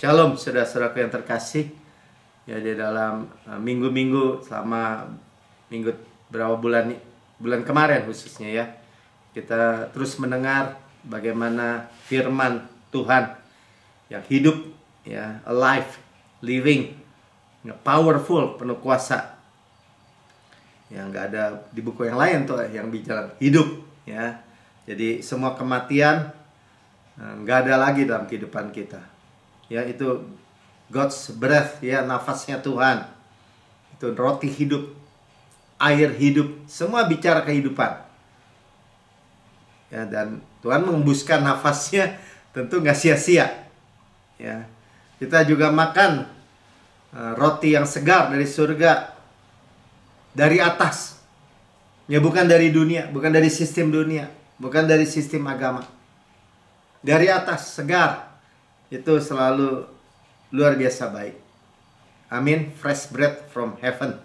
Shalom saudara-saudaraku yang terkasih. Ya, di dalam minggu-minggu selama minggu berapa bulan kemarin khususnya ya, kita terus mendengar bagaimana firman Tuhan yang hidup ya, alive, living, powerful, penuh kuasa. Yang nggak ada di buku yang lain tuh yang bicara hidup ya. Jadi semua kematian nggak ada lagi dalam kehidupan kita. Ya, itu God's breath, ya, nafasnya Tuhan. Itu roti hidup, air hidup, semua bicara kehidupan. Ya, dan Tuhan mengembuskan nafasnya tentu nggak sia-sia. Ya, kita juga makan roti yang segar dari surga, dari atas. Ya, bukan dari dunia, bukan dari sistem dunia, bukan dari sistem agama. Dari atas, segar. Itu selalu luar biasa baik. Amin. Fresh bread from heaven.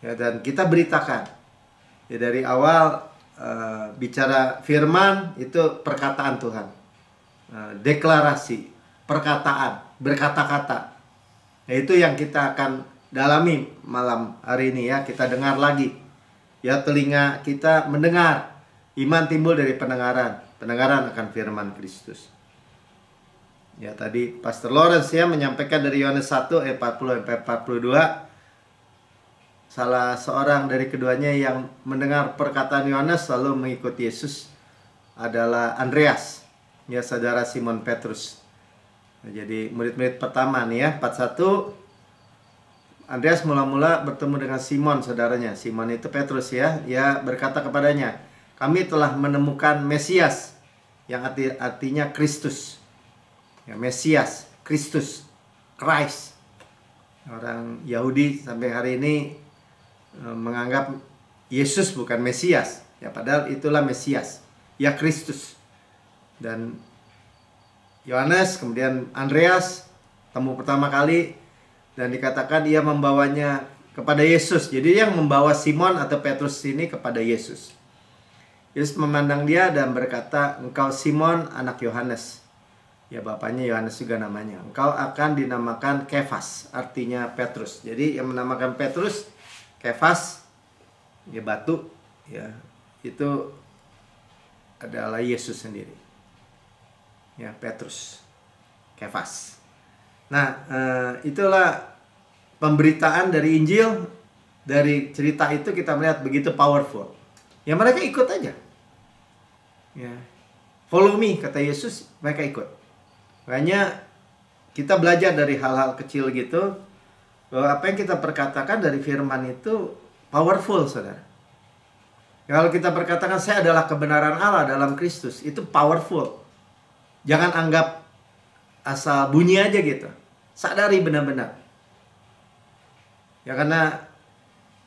Ya, dan kita beritakan ya, dari awal bicara firman itu perkataan Tuhan, deklarasi, perkataan, berkata-kata. Nah, itu yang kita akan dalami malam hari ini ya. Kita dengar lagi ya, telinga kita mendengar. Iman timbul dari pendengaran, pendengaran akan firman Kristus. Ya, tadi Pastor Lawrence ya menyampaikan dari Yohanes 1 ayat 40 sampai 42. Salah seorang dari keduanya yang mendengar perkataan Yohanes lalu mengikuti Yesus adalah Andreas, ya, saudara Simon Petrus. Nah, jadi murid-murid pertama nih ya, 41. Andreas mula-mula bertemu dengan Simon, saudaranya. Simon itu Petrus ya. Ia berkata kepadanya, "Kami telah menemukan Mesias," yang artinya Kristus. Ya, Mesias, Kristus, Christ. Orang Yahudi sampai hari ini menganggap Yesus bukan Mesias. Ya, padahal itulah Mesias. Ya, Kristus. Dan Yohanes, kemudian Andreas, temu pertama kali. Dan dikatakan ia membawanya kepada Yesus. Jadi yang membawa Simon atau Petrus ini kepada Yesus. Yesus memandang dia dan berkata, "Engkau Simon, anak Yohanes." Ya, bapaknya Yohanes juga namanya. "Engkau akan dinamakan Kefas," artinya Petrus. Jadi yang menamakan Petrus, Kefas, ya, batu, ya, itu adalah Yesus sendiri. Ya, Petrus, Kefas. Nah, itulah pemberitaan dari Injil. Dari cerita itu kita melihat begitu powerful. Ya, mereka ikut aja. Ya, "Follow me," kata Yesus, mereka ikut. Makanya kita belajar dari hal-hal kecil gitu, bahwa apa yang kita perkatakan dari firman itu powerful, saudara. Kalau kita perkatakan saya adalah kebenaran Allah dalam Kristus, itu powerful. Jangan anggap asal bunyi aja gitu. Sadari benar-benar. Ya, karena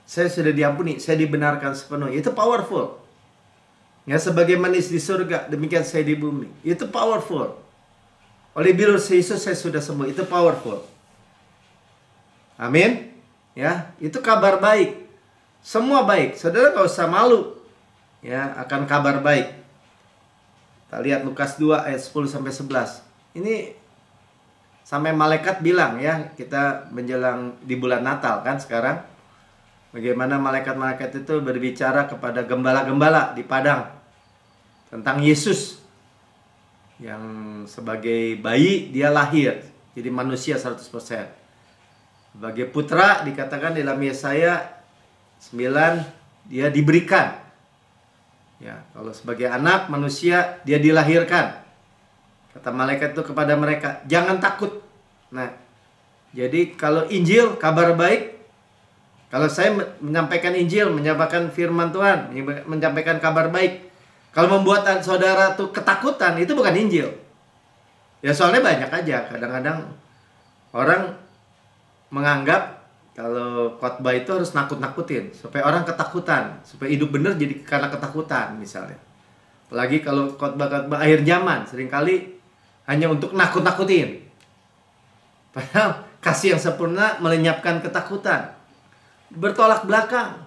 saya sudah diampuni, saya dibenarkan sepenuhnya. Itu powerful. Ya, sebagai manis di surga, demikian saya di bumi. Itu powerful. Oleh virus Yesus saya sudah sembuh. Itu powerful. Amin. Ya, itu kabar baik. Semua baik. Saudara gak usah malu ya akan kabar baik. Kita lihat Lukas 2 ayat 10 sampai 11. Ini sampai malaikat bilang ya, kita menjelang di bulan Natal kan sekarang. Bagaimana malaikat-malaikat itu berbicara kepada gembala-gembala di padang tentang Yesus yang sebagai bayi dia lahir jadi manusia 100%. Sebagai putra dikatakan dalam Yesaya 9 dia diberikan. Ya, kalau sebagai anak manusia dia dilahirkan. Kata malaikat itu kepada mereka, "Jangan takut." Nah, jadi kalau Injil kabar baik, kalau saya menyampaikan Injil, menyampaikan firman Tuhan, menyampaikan kabar baik, kalau membuat saudara tuh ketakutan, itu bukan Injil. Ya, soalnya banyak aja. Kadang-kadang orang menganggap kalau khotbah itu harus nakut-nakutin, supaya orang ketakutan, supaya hidup benar jadi karena ketakutan misalnya. Apalagi kalau khotbah-khotbah akhir zaman, seringkali hanya untuk nakut-nakutin. Padahal kasih yang sempurna melenyapkan ketakutan. Bertolak belakang.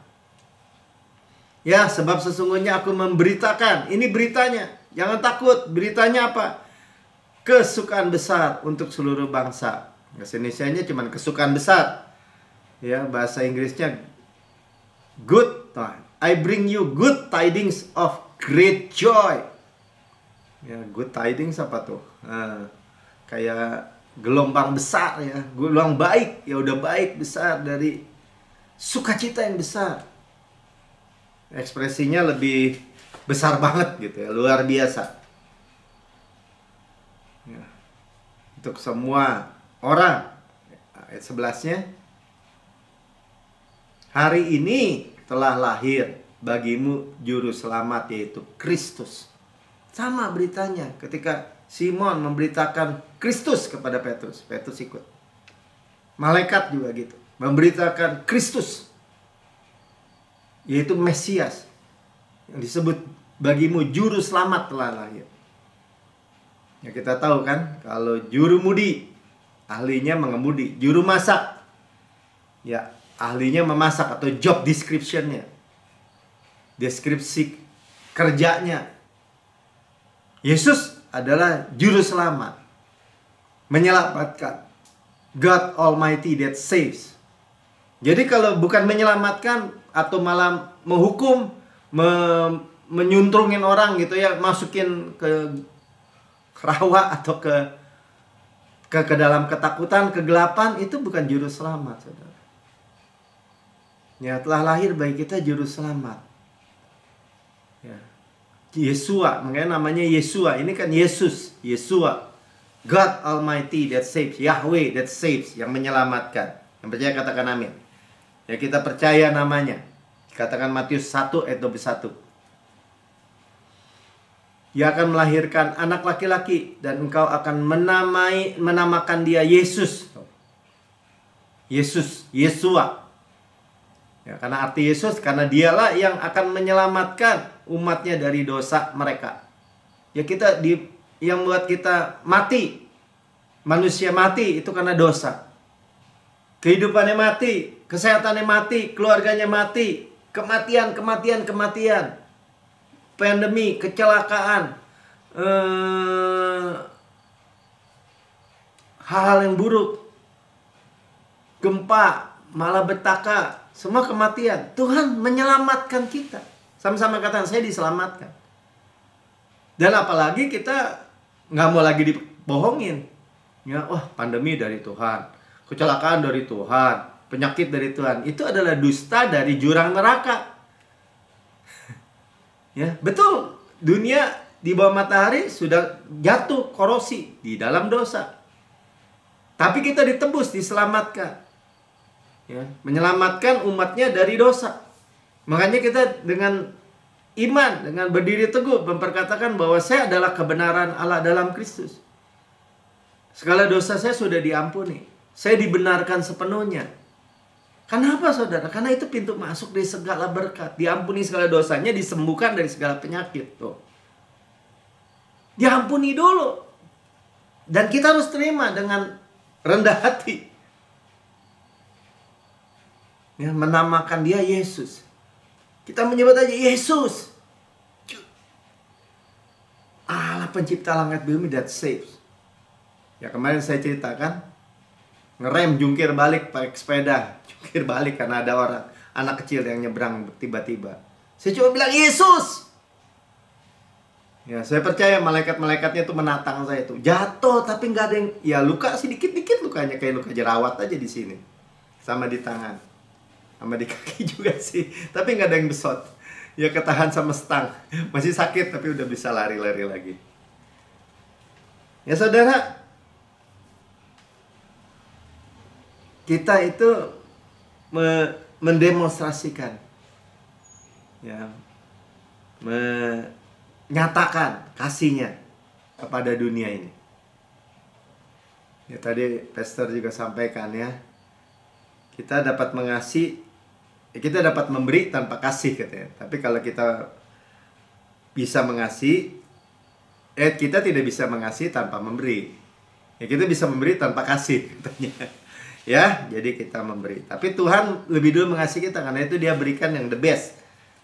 Ya, sebab sesungguhnya aku memberitakan. Ini beritanya. Jangan takut. Beritanya apa? kesukaan besar untuk seluruh bangsa. Bahasa Indonesianya cuma kesukaan besar. Ya, bahasa Inggrisnya good. I bring you good tidings of great joy. Ya, good tidings apa tuh? Kayak gelombang besar ya, gelombang baik, ya udah baik besar dari sukacita yang besar. Ekspresinya lebih besar banget gitu ya, luar biasa. Ya. Untuk semua orang, ayat 11-nya, hari ini telah lahir bagimu juru selamat, yaitu Kristus. Sama beritanya ketika Simon memberitakan Kristus kepada Petrus, Petrus ikut. Malaikat juga gitu, memberitakan Kristus, yaitu Mesias, yang disebut bagimu juru selamat telah lahir. Ya, kita tahu kan, kalau juru mudi, ahlinya mengemudi. Juru masak, ya ahlinya memasak, atau job description-nya, deskripsi kerjanya. Yesus adalah juru selamat, menyelamatkan, God Almighty that saves. Jadi kalau bukan menyelamatkan atau malah menghukum, menyuntrungin orang gitu ya, masukin ke rawa atau ke dalam ketakutan, kegelapan, itu bukan juru selamat, saudara. Ya, telah lahir bagi kita juru selamat. Ya. Yesua, makanya namanya Yesua. Ini kan Yesus, Yesua. God Almighty that saves, Yahweh that saves, yang menyelamatkan. Yang percaya katakan amin. Ya, kita percaya namanya. Katakan Matius 1 ayat 21. Ia akan melahirkan anak laki-laki dan engkau akan menamakan dia Yesus. Yesus, Yesua. Ya, karena arti Yesus, karena dialah yang akan menyelamatkan umatnya dari dosa mereka. Ya, yang buat kita mati, manusia mati itu karena dosa. Kehidupannya mati, kesehatannya mati, keluarganya mati, kematian. Pandemi, kecelakaan, hal-hal yang buruk, gempa, malapetaka, semua kematian. Tuhan menyelamatkan kita. Sama-sama katakan, saya diselamatkan. Dan apalagi kita nggak mau lagi dibohongin. Ya, wah, pandemi dari Tuhan, kecelakaan dari Tuhan, penyakit dari Tuhan. Itu adalah dusta dari jurang neraka. Ya, betul. Dunia di bawah matahari sudah jatuh korosi di dalam dosa. Tapi kita ditebus, diselamatkan. Ya, menyelamatkan umatnya dari dosa. Makanya kita dengan iman, dengan berdiri teguh memperkatakan bahwa saya adalah kebenaran Allah dalam Kristus. Segala dosa saya sudah diampuni. Saya dibenarkan sepenuhnya. Kenapa, saudara? Karena itu pintu masuk dari segala berkat. Diampuni segala dosanya, disembuhkan dari segala penyakit. Tuh. Diampuni dulu. Dan kita harus terima dengan rendah hati. Ya, menamakan dia Yesus. Kita menyebut aja Yesus. Allah pencipta langit bumi that saves. Ya, kemarin saya ceritakan, ngerem jungkir balik pakai sepeda, jungkir balik karena ada orang, anak kecil yang nyebrang tiba-tiba. Saya cuma bilang Yesus. Ya, saya percaya malaikat-malaikatnya itu menatang saya itu. Jatuh tapi nggak ada yang, ya luka sih dikit-dikit lukanya, kayak luka jerawat aja di sini, sama di tangan, sama di kaki juga sih. Tapi nggak ada yang besot. Ya ketahan sama stang, masih sakit tapi udah bisa lari-lari lagi. Ya saudara, kita itu mendemonstrasikan, ya, menyatakan kasihnya kepada dunia ini. Ya, tadi pastor juga sampaikan ya, kita dapat mengasihi, ya, kita dapat memberi tanpa kasih katanya. Tapi kalau kita bisa mengasihi, kita tidak bisa mengasihi tanpa memberi. Ya, kita bisa memberi tanpa kasih katanya. Ya, jadi kita memberi. Tapi Tuhan lebih dulu mengasihi kita, karena itu dia berikan yang the best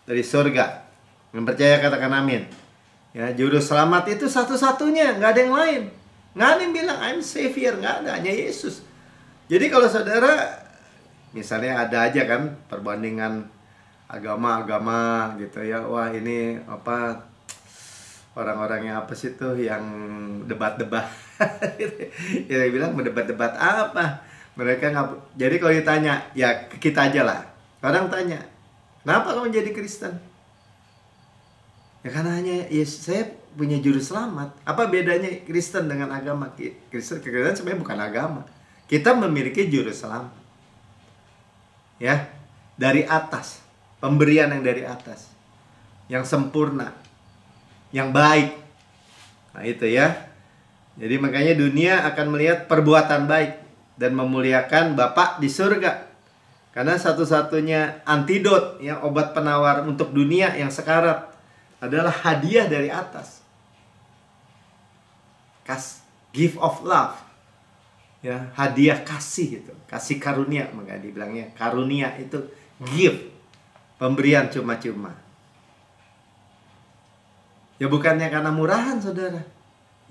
dari surga. Yang percaya katakan amin. Ya, juru selamat itu satu-satunya, nggak ada yang lain. Nggak ada yang bilang I'm Savior, nggak ada, hanya Yesus. Jadi kalau saudara, misalnya ada aja kan perbandingan agama-agama gitu ya, wah ini apa, orang-orangnya apa sih tuh yang debat-debat. Ya bilang mendebat-debat apa? Mereka nggak. Jadi kalau ditanya, ya kita aja lah. Orang tanya, kenapa kamu jadi Kristen? Ya karena hanya saya punya juru selamat. Apa bedanya Kristen dengan agama? Kristen sebenarnya bukan agama. Kita memiliki juru selamat. Ya, dari atas, pemberian yang dari atas, yang sempurna, yang baik. Nah itu ya. Jadi makanya dunia akan melihat perbuatan baik dan memuliakan Bapa di surga. Karena satu-satunya antidot, yang obat penawar untuk dunia yang sekarat, adalah hadiah dari atas. Gift of love. Ya, hadiah kasih itu. Kasih karunia, maka dibilangnya karunia itu gift. Pemberian cuma-cuma. Ya bukannya karena murahan, saudara.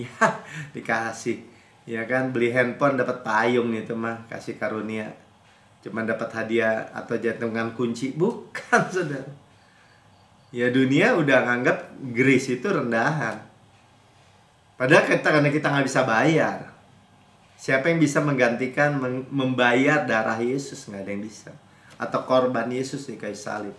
Ya, dikasih. Ya kan, beli handphone dapat payung itu mah, kasih karunia. Cuma dapat hadiah atau jantungan kunci, bukan, saudara. Ya dunia udah nganggap grace itu rendahan. Padahal karena kita nggak bisa bayar. Siapa yang bisa menggantikan, membayar darah Yesus? Nggak ada yang bisa. Atau korban Yesus di kayu salib.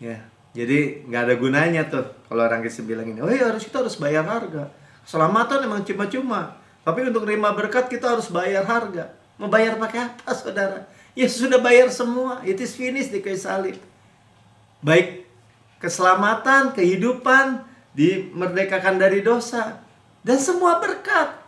Ya, jadi nggak ada gunanya tuh kalau orang Kristen bilang ini, oh ya kita harus bayar harga. Keselamatan emang cuma-cuma. Tapi untuk terima berkat kita harus bayar harga. Mau bayar pakai apa, saudara? Yesus sudah bayar semua. It is finished di kayu salib. Baik keselamatan, kehidupan, dimerdekakan dari dosa, dan semua berkat.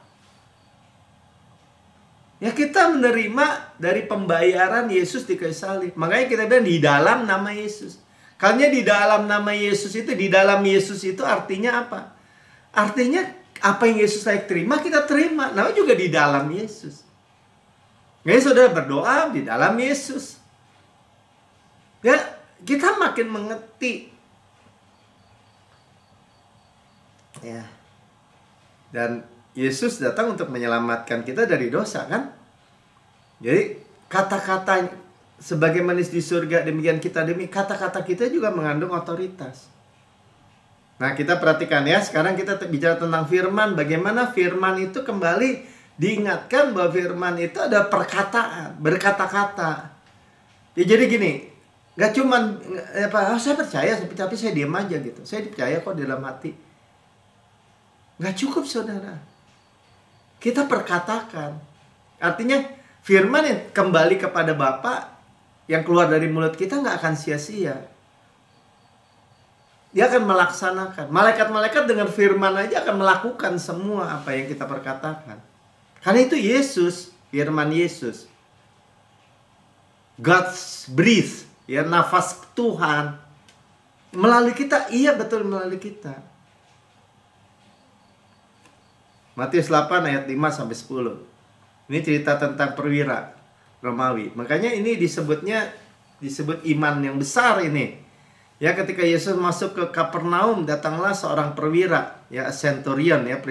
Ya kita menerima dari pembayaran Yesus di kayu salib. Makanya kita bilang di dalam nama Yesus. Karena di dalam nama Yesus itu, di dalam Yesus itu artinya apa? Artinya apa yang Yesus layak terima, kita terima. Namanya juga di dalam Yesus. Jadi saudara berdoa di dalam Yesus. Ya, kita makin mengerti. Ya. Dan Yesus datang untuk menyelamatkan kita dari dosa, kan? Jadi kata-kata sebagai manis di surga demikian kita kata-kata kita juga mengandung otoritas. Nah, kita perhatikan ya, sekarang kita bicara tentang firman. Bagaimana firman itu kembali diingatkan bahwa firman itu ada perkataan, berkata-kata. Ya jadi gini, gak cuman saya percaya tapi saya diam aja gitu. Saya percaya kok dalam hati. Gak cukup, saudara. Kita perkatakan. Artinya firman yang kembali kepada Bapa, yang keluar dari mulut kita gak akan sia-sia. Dia akan melaksanakan. Malaikat-malaikat dengan firman aja akan melakukan semua apa yang kita perkatakan. Karena itu Yesus, firman Yesus. God's breath, ya, nafas Tuhan melalui kita. Iya, betul, melalui kita. Matius 8 ayat 5 sampai 10. Ini cerita tentang perwira Romawi. Makanya ini disebut iman yang besar ini. Ya, ketika Yesus masuk ke Kapernaum, datanglah seorang perwira, ya, centurion, ya,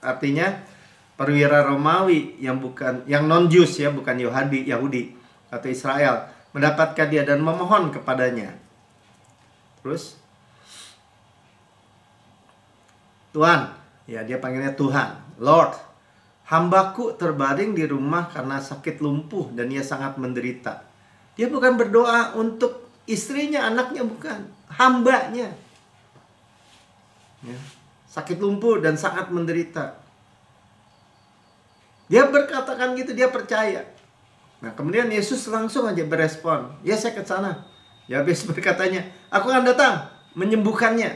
artinya perwira Romawi yang non-Jews, ya, bukan Yahudi atau Israel, mendapatkan dia dan memohon kepadanya. Terus Tuhan, ya, dia panggilnya Tuhan, Lord, hambaku terbaring di rumah karena sakit lumpuh dan ia sangat menderita. Dia bukan berdoa untuk istrinya, anaknya, bukan, hambanya, ya, sakit lumpuh dan sangat menderita. Dia berkatakan gitu, dia percaya. Nah, kemudian Yesus langsung aja berespon, ya, saya ke sana. Ya, Yesus berkatanya, aku akan datang menyembuhkannya.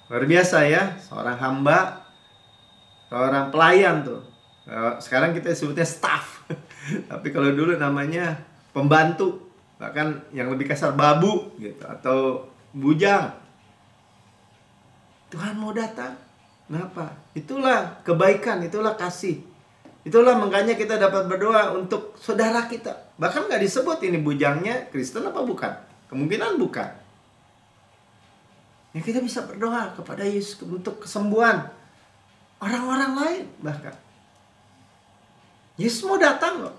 Luar biasa, ya, seorang hamba, seorang pelayan tuh. Sekarang kita sebutnya staff. Tapi kalau dulu namanya pembantu. Bahkan yang lebih kasar babu gitu, atau bujang. Tuhan mau datang. Kenapa? Itulah kebaikan, itulah kasih. Itulah makanya kita dapat berdoa untuk saudara kita. Bahkan nggak disebut ini bujangnya Kristen apa bukan. Kemungkinan bukan. Ya, kita bisa berdoa kepada Yesus untuk kesembuhan. orang-orang lain bahkan. Yesus mau datang loh.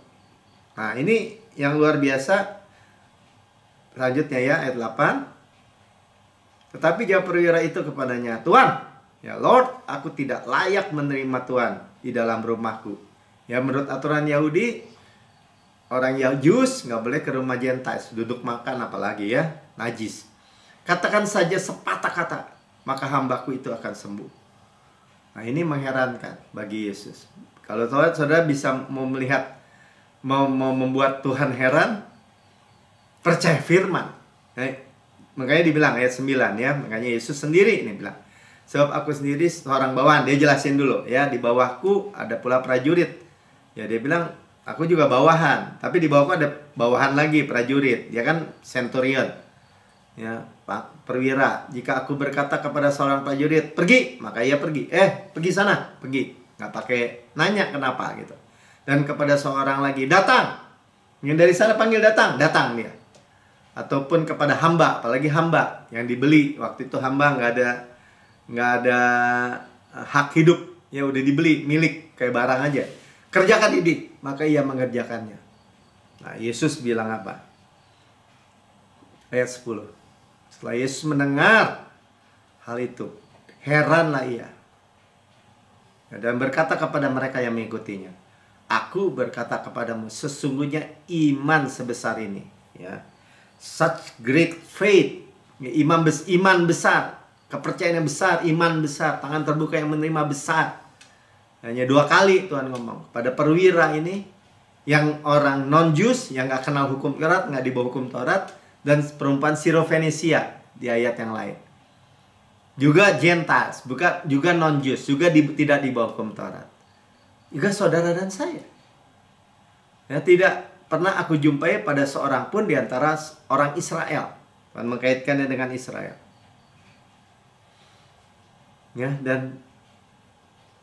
Nah ini yang luar biasa. Selanjutnya ya ayat 8. Tetapi jawab perwira itu kepadanya, Tuhan, ya Lord, aku tidak layak menerima Tuhan di dalam rumahku. Ya menurut aturan Yahudi, orang Yahudi nggak boleh ke rumah Gentiles, duduk makan apalagi ya, najis. Katakan saja sepatah kata, maka hambaku itu akan sembuh. Nah ini mengherankan bagi Yesus. Kalau saudara bisa mau melihat, mau membuat Tuhan heran, percaya firman. Makanya dibilang ayat 9 ya, makanya Yesus sendiri ini bilang, sebab aku sendiri seorang bawahan. Dia jelasin dulu ya, di bawahku ada pula prajurit. Ya dia bilang, aku juga bawahan, tapi di bawahku ada bawahan lagi prajurit. Dia kan centurion. Ya, Pak perwira. Jika aku berkata kepada seorang prajurit, pergi, maka ia pergi. Pergi sana, pergi. Nggak pakai nanya kenapa gitu. Dan kepada seorang lagi, datang. Yang dari sana panggil datang, datang dia. Ataupun kepada hamba, apalagi hamba yang dibeli. Waktu itu hamba nggak ada hak hidup, ya udah dibeli, milik kayak barang aja. Kerjakan ini, maka ia mengerjakannya. Nah Yesus bilang apa? Ayat 10. Setelah Yesus mendengar hal itu, heranlah ia dan berkata kepada mereka yang mengikutinya, aku berkata kepadamu, sesungguhnya iman sebesar ini, ya, such great faith, ya, iman besar, kepercayaan yang besar, iman besar, tangan terbuka yang menerima besar. Hanya 2 kali Tuhan ngomong pada perwira ini, yang orang non-Jews, yang gak kenal hukum Taurat, gak di bawah hukum Taurat, dan perempuan Sirofenisia di ayat yang lain. Juga Gentiles, bukan juga non-Jews, juga tidak di bawah hukum Taurat. Juga saudara dan saya. Ya, tidak pernah aku jumpai pada seorang pun di antara orang Israel. Dan mengkaitkannya dengan Israel. Ya, dan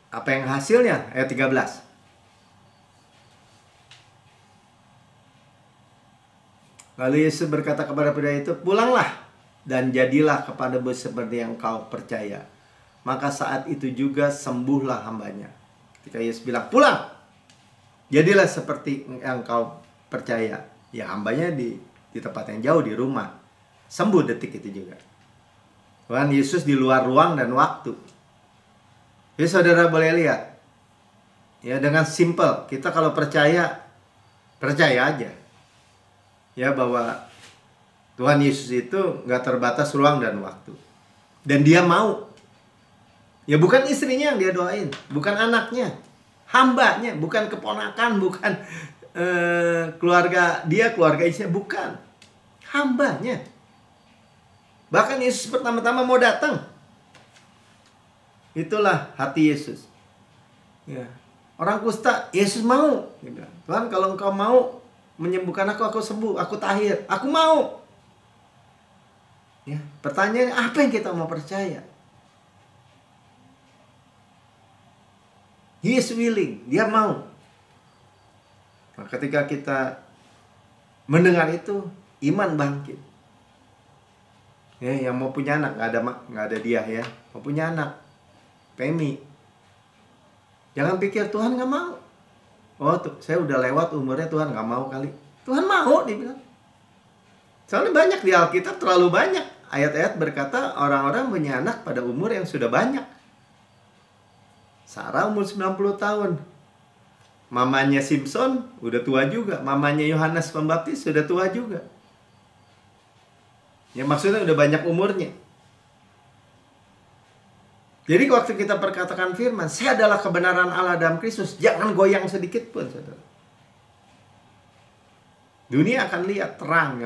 apa yang hasilnya? Ayat 13. Lalu Yesus berkata kepada pria itu, pulanglah dan jadilah kepadamu seperti yang kau percaya. Maka saat itu juga sembuhlah hambanya. Ketika Yesus bilang, pulang, jadilah seperti yang kau percaya. Ya hambanya di tempat yang jauh, di rumah. Sembuh detik itu juga. Tuhan Yesus di luar ruang dan waktu. Jadi saudara boleh lihat. Ya dengan simple, kita kalau percaya aja. Ya bahwa Tuhan Yesus itu nggak terbatas ruang dan waktu. Dan dia mau. Ya bukan istrinya yang dia doain, bukan anaknya, hambanya, bukan keponakan, bukan keluarga dia, keluarga istrinya, bukan. Hambanya. Bahkan Yesus pertama-tama mau datang. Itulah hati Yesus. Ya. Orang kusta, Yesus mau. Tuhan kalau engkau mau menyembuhkan aku sembuh, aku tahir, aku mau. Ya, pertanyaannya apa yang kita mau percaya? He is willing, dia mau. Nah, ketika kita mendengar itu, iman bangkit. Ya, yang mau punya anak, nggak ada dia ya, mau punya anak, Pemi. Jangan pikir Tuhan nggak mau. Oh, saya udah lewat umurnya, Tuhan nggak mau kali. Tuhan mau, dibilang. Soalnya banyak di Alkitab, terlalu banyak ayat-ayat berkata orang-orang punya anak pada umur yang sudah banyak. Sarah umur 90 tahun. Mamanya Simpson udah tua juga. Mamanya Yohanes Pembaptis sudah tua juga. Ya maksudnya udah banyak umurnya. Jadi waktu kita perkatakan firman, saya adalah kebenaran Allah dalam Kristus, jangan goyang sedikit pun, saudara. Dunia akan lihat terang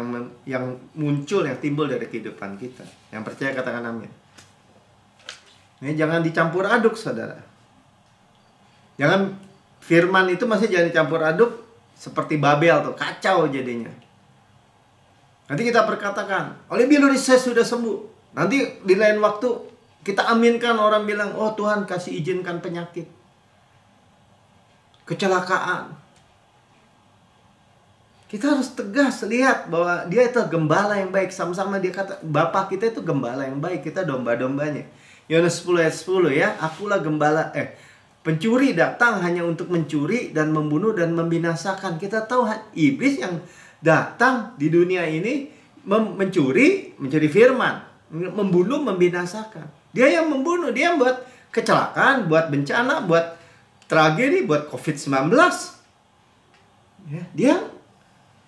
yang muncul, yang timbul dari kehidupan kita. Yang percaya katakan amin. Ini jangan dicampur aduk, saudara. Jangan firman itu masih jangan dicampur aduk seperti Babel tuh, kacau jadinya. Nanti kita perkatakan, oleh biluri saya sudah sembuh. Nanti di lain waktu kita aminkan, orang bilang, oh Tuhan kasih izinkan penyakit, kecelakaan. Kita harus tegas lihat bahwa dia itu gembala yang baik. Sama-sama dia kata, Bapa kita itu gembala yang baik, kita domba-dombanya. Yohanes 10 ayat 10 ya, akulah gembala, Pencuri datang hanya untuk mencuri dan membunuh dan membinasakan. Kita tahu iblis yang datang di dunia ini mencuri firman, membunuh, membinasakan. Dia yang membunuh, dia yang buat kecelakaan, buat bencana, buat tragedi, buat COVID-19. Ya, dia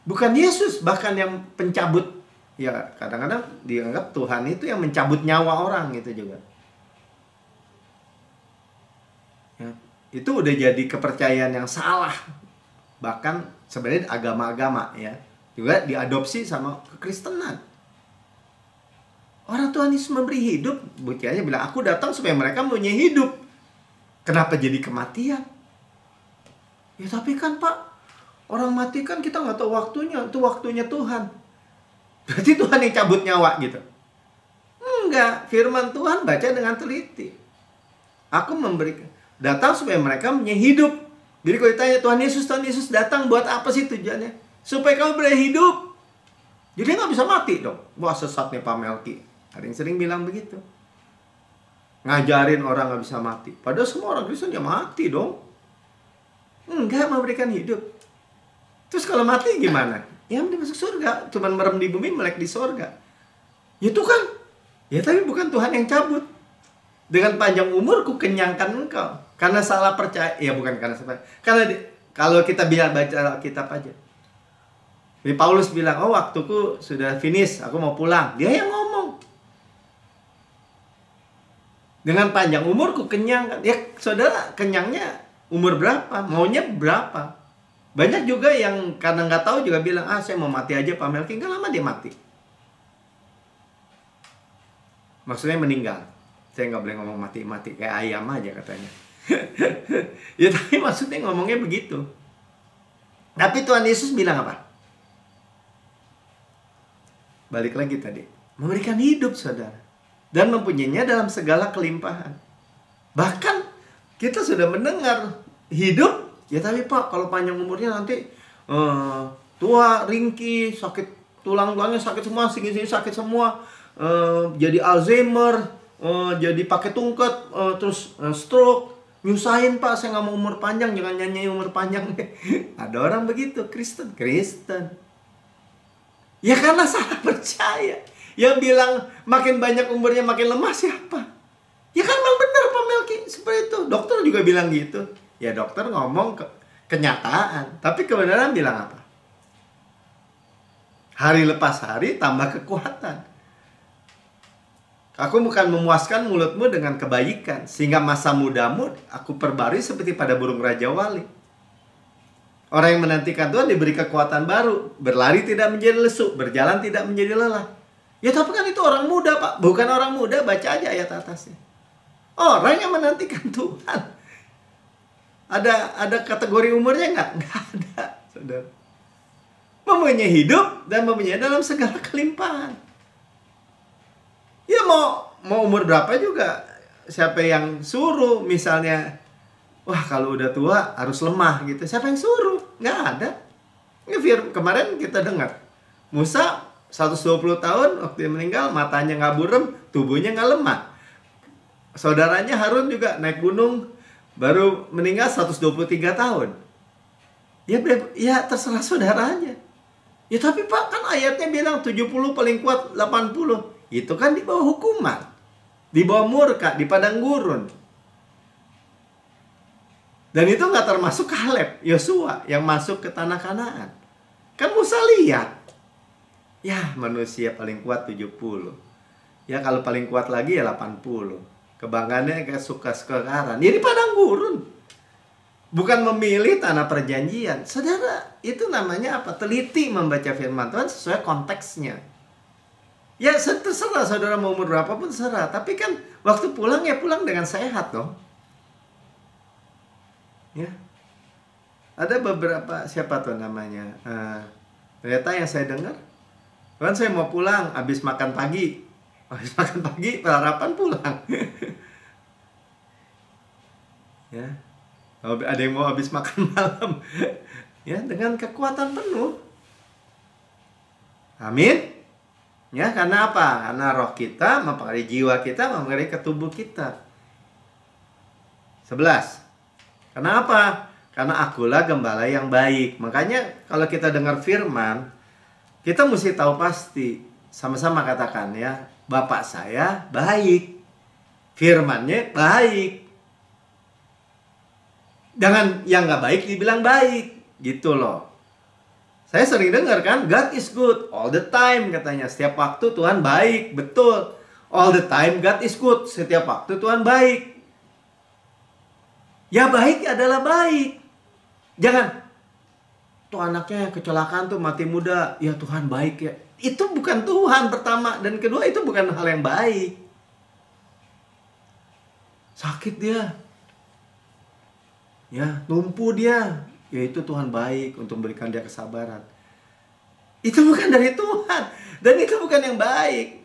bukan Yesus, bahkan yang pencabut. Ya, kadang-kadang dianggap Tuhan itu yang mencabut nyawa orang gitu juga. Ya, itu udah jadi kepercayaan yang salah. Bahkan sebenarnya agama-agama ya juga diadopsi sama kekristenan. Orang Tuhan Yesus memberi hidup, buktinya bilang aku datang supaya mereka mempunyai hidup. Kenapa jadi kematian? Ya tapi kan Pak, orang mati kan kita nggak tahu waktunya, itu waktunya Tuhan. Berarti Tuhan yang cabut nyawa gitu? Enggak, firman Tuhan baca dengan teliti. Aku datang supaya mereka mempunyai hidup. Jadi kalau ditanya Tuhan Yesus datang buat apa sih tujuannya? Supaya kamu boleh hidup. Jadi nggak bisa mati dong. Wah, sesatnya Pak Melki. Ada yang sering bilang begitu. Ngajarin orang nggak bisa mati. Padahal semua orang Kristen ya mati dong. Enggak, memberikan hidup. Terus kalau mati gimana? Ya mesti masuk surga. Cuman merem di bumi, melek di surga. Itu kan. Ya tapi bukan Tuhan yang cabut. Dengan panjang umur ku kenyangkan engkau. Karena salah percaya. Ya bukan karena salah. Karena kalau kita biar baca Alkitab aja. Jadi Paulus bilang, oh waktuku sudah finish, aku mau pulang. Dia yang ngomong. Dengan panjang umur ku kenyangkan. Ya saudara, kenyangnya umur berapa? Maunya berapa? Banyak juga yang karena nggak tahu juga bilang, saya mau mati aja Pak Melki. Nggak lama dia mati. Maksudnya meninggal. Saya nggak boleh ngomong mati-mati kayak ayam aja katanya. Ya tapi maksudnya ngomongnya begitu. Tapi Tuhan Yesus bilang apa? Balik lagi tadi. Memberikan hidup saudara. Dan mempunyainya dalam segala kelimpahan. Bahkan kita sudah mendengar hidup. Ya tapi Pak, kalau panjang umurnya nanti tua, ringkih, sakit tulang-tulangnya sakit semua, sini-sini sakit semua, jadi Alzheimer, jadi pakai tungket, terus stroke, nyusahin Pak, saya nggak mau umur panjang, jangan nyanyi umur panjang. Ada orang begitu, Kristen. Ya karena salah percaya. Yang bilang makin banyak umurnya makin lemah siapa? Ya kan memang benar Pak Melki seperti itu. Dokter juga bilang gitu. Ya dokter ngomong kenyataan, tapi kebenaran bilang apa? Hari lepas hari tambah kekuatan. Aku bukan memuaskan mulutmu dengan kebaikan, sehingga masa mudamu aku perbarui seperti pada burung Raja Wali. Orang yang menantikan Tuhan diberi kekuatan baru, berlari tidak menjadi lesu, berjalan tidak menjadi lelah. Ya tapi kan itu orang muda Pak, bukan orang muda, baca aja ayat atasnya. Orang yang menantikan Tuhan. Ada kategori umurnya nggak? Nggak ada, saudara. Mempunyai hidup dan mempunyai dalam segala kelimpahan. Ya mau umur berapa juga. Siapa yang suruh misalnya, wah kalau udah tua harus lemah gitu. Siapa yang suruh? Nggak ada. Kemarin kita dengar. Musa 120 tahun waktu dia meninggal, matanya nggak burem, tubuhnya nggak lemah. Saudaranya Harun juga naik gunung, baru meninggal 123 tahun. Ya terserah saudaranya. Ya tapi Pak, kan ayatnya bilang 70 paling kuat 80. Itu kan di bawah hukuman. Di bawah murka, di padang gurun. Dan itu nggak termasuk Kaleb, Yosua yang masuk ke tanah Kanaan. Kan Musa lihat. Ya manusia paling kuat 70. Ya kalau paling kuat lagi ya 80. Kebanggaannya kayak suka-sukaran. Ya di padang gurun. Bukan memilih tanah perjanjian. Saudara, itu namanya apa? Teliti membaca firman Tuhan sesuai konteksnya. Ya terserah saudara mau umur berapapun terserah. Tapi kan waktu pulang ya pulang dengan sehat dong. Ya. Ada beberapa, siapa tuh namanya? Ternyata yang saya dengar, kan saya mau pulang habis makan pagi. Habis makan pagi, harapan pulang. Ya. Ada yang mau habis makan malam. Ya, dengan kekuatan penuh. Amin. Ya, karena apa? Karena roh kita mempengaruhi jiwa kita, mempengaruhi ke tubuh kita. 11. Kenapa? Karena akulah gembala yang baik. Makanya kalau kita dengar firman, kita mesti tahu pasti. Sama-sama katakan ya, Bapak saya baik. Firmannya baik. Jangan yang nggak baik dibilang baik. Gitu loh. Saya sering dengar kan, God is good all the time katanya. Setiap waktu Tuhan baik. Betul. All the time God is good. Setiap waktu Tuhan baik. Ya baik adalah baik. Jangan, tuh anaknya kecelakaan tuh mati muda, ya Tuhan baik ya. Itu bukan Tuhan pertama, dan kedua itu bukan hal yang baik. Sakit dia, ya lumpuh dia, ya itu Tuhan baik untuk memberikan dia kesabaran. Itu bukan dari Tuhan, dan itu bukan yang baik.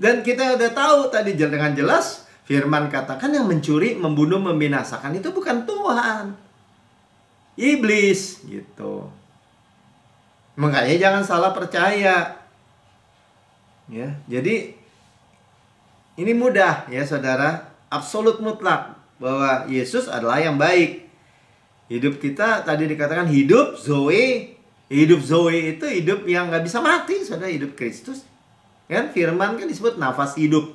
Dan kita udah tahu tadi dengan jelas, firman katakan yang mencuri, membunuh, membinasakan itu bukan Tuhan. Iblis gitu. Makanya jangan salah percaya. Ya, jadi ini mudah ya saudara, absolut mutlak bahwa Yesus adalah yang baik. Hidup kita tadi dikatakan hidup Zoe. Hidup Zoe itu hidup yang nggak bisa mati, saudara, hidup Kristus. Kan firman kan disebut nafas hidup.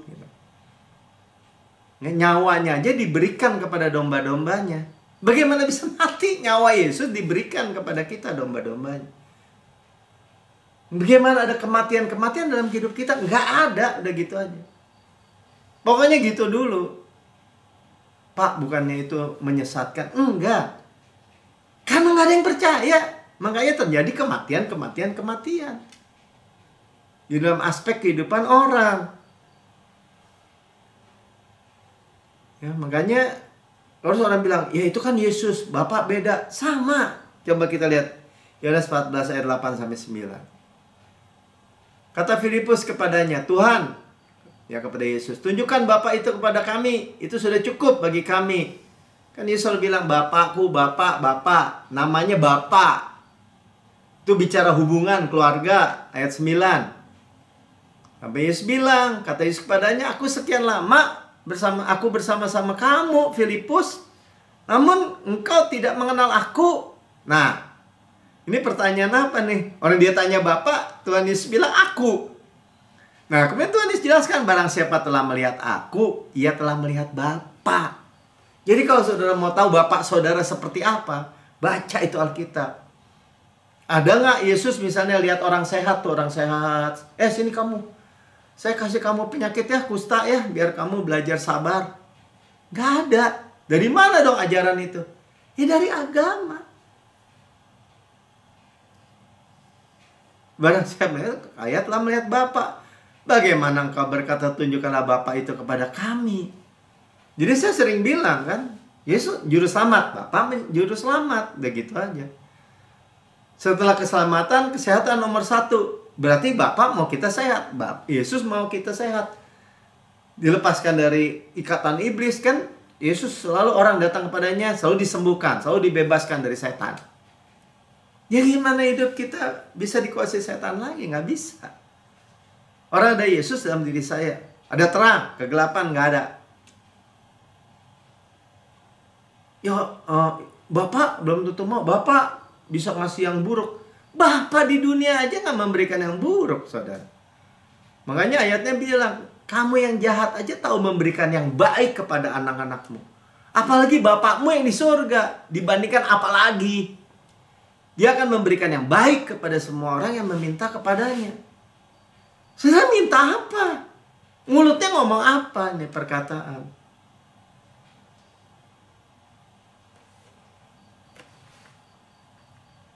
Nyawanya aja diberikan kepada domba-dombanya. Bagaimana bisa mati? Nyawa Yesus diberikan kepada kita, domba-dombanya. Bagaimana ada kematian-kematian dalam hidup kita? Nggak ada, udah gitu aja. Pokoknya gitu dulu. Pak, bukannya itu menyesatkan? Enggak. Karena nggak ada yang percaya. Makanya terjadi kematian. Di dalam aspek kehidupan orang. Ya, makanya terus orang bilang, ya itu kan Yesus, Bapak beda. Sama. Coba kita lihat Yohanes 14 ayat 8 sampai 9. Kata Filipus kepadanya, Tuhan, ya kepada Yesus, tunjukkan Bapa itu kepada kami. Itu sudah cukup bagi kami. Kan Yesus bilang, Bapakku, Bapak. Namanya Bapak. Itu bicara hubungan keluarga. Ayat 9. Sampai Yesus bilang, kata Yesus kepadanya, aku sekian lama bersama-sama kamu, Filipus, namun engkau tidak mengenal aku. Nah, ini pertanyaan apa nih? Orang dia tanya Bapak, Tuhan Yesus bilang aku. Nah, kemudian Tuhan Yesus jelaskan, barang siapa telah melihat aku, ia telah melihat Bapa. Jadi kalau saudara mau tahu Bapak saudara seperti apa, baca itu Alkitab. Ada nggak Yesus misalnya lihat orang sehat tuh, orang sehat, sini kamu, saya kasih kamu penyakit ya, kusta ya, biar kamu belajar sabar. Gak ada. Dari mana dong ajaran itu? Ya dari agama. Barang siapa ayat telah melihat Bapa. Bagaimana engkau berkata tunjukkanlah Bapa itu kepada kami? Jadi saya sering bilang kan, Yesus juru selamat, Bapa juru selamat. Udah gitu aja. Setelah keselamatan, kesehatan nomor 1. Berarti Bapak mau kita sehat, Yesus mau kita sehat. Dilepaskan dari ikatan iblis kan, Yesus selalu orang datang kepadanya, selalu disembuhkan, selalu dibebaskan dari setan. Ya gimana hidup kita bisa dikuasai setan lagi? Nggak bisa. Orang ada Yesus dalam diri saya. Ada terang, kegelapan nggak ada. Ya, Bapak belum tentu mau. Bapak bisa ngasih yang buruk. Bapa di dunia aja nggak memberikan yang buruk, saudara. Makanya ayatnya bilang, kamu yang jahat aja tahu memberikan yang baik kepada anak-anakmu. Apalagi Bapakmu yang di surga. Dibandingkan apalagi. Dia akan memberikan yang baik kepada semua orang yang meminta kepadanya. Saudara minta apa? Mulutnya ngomong apa nih perkataan?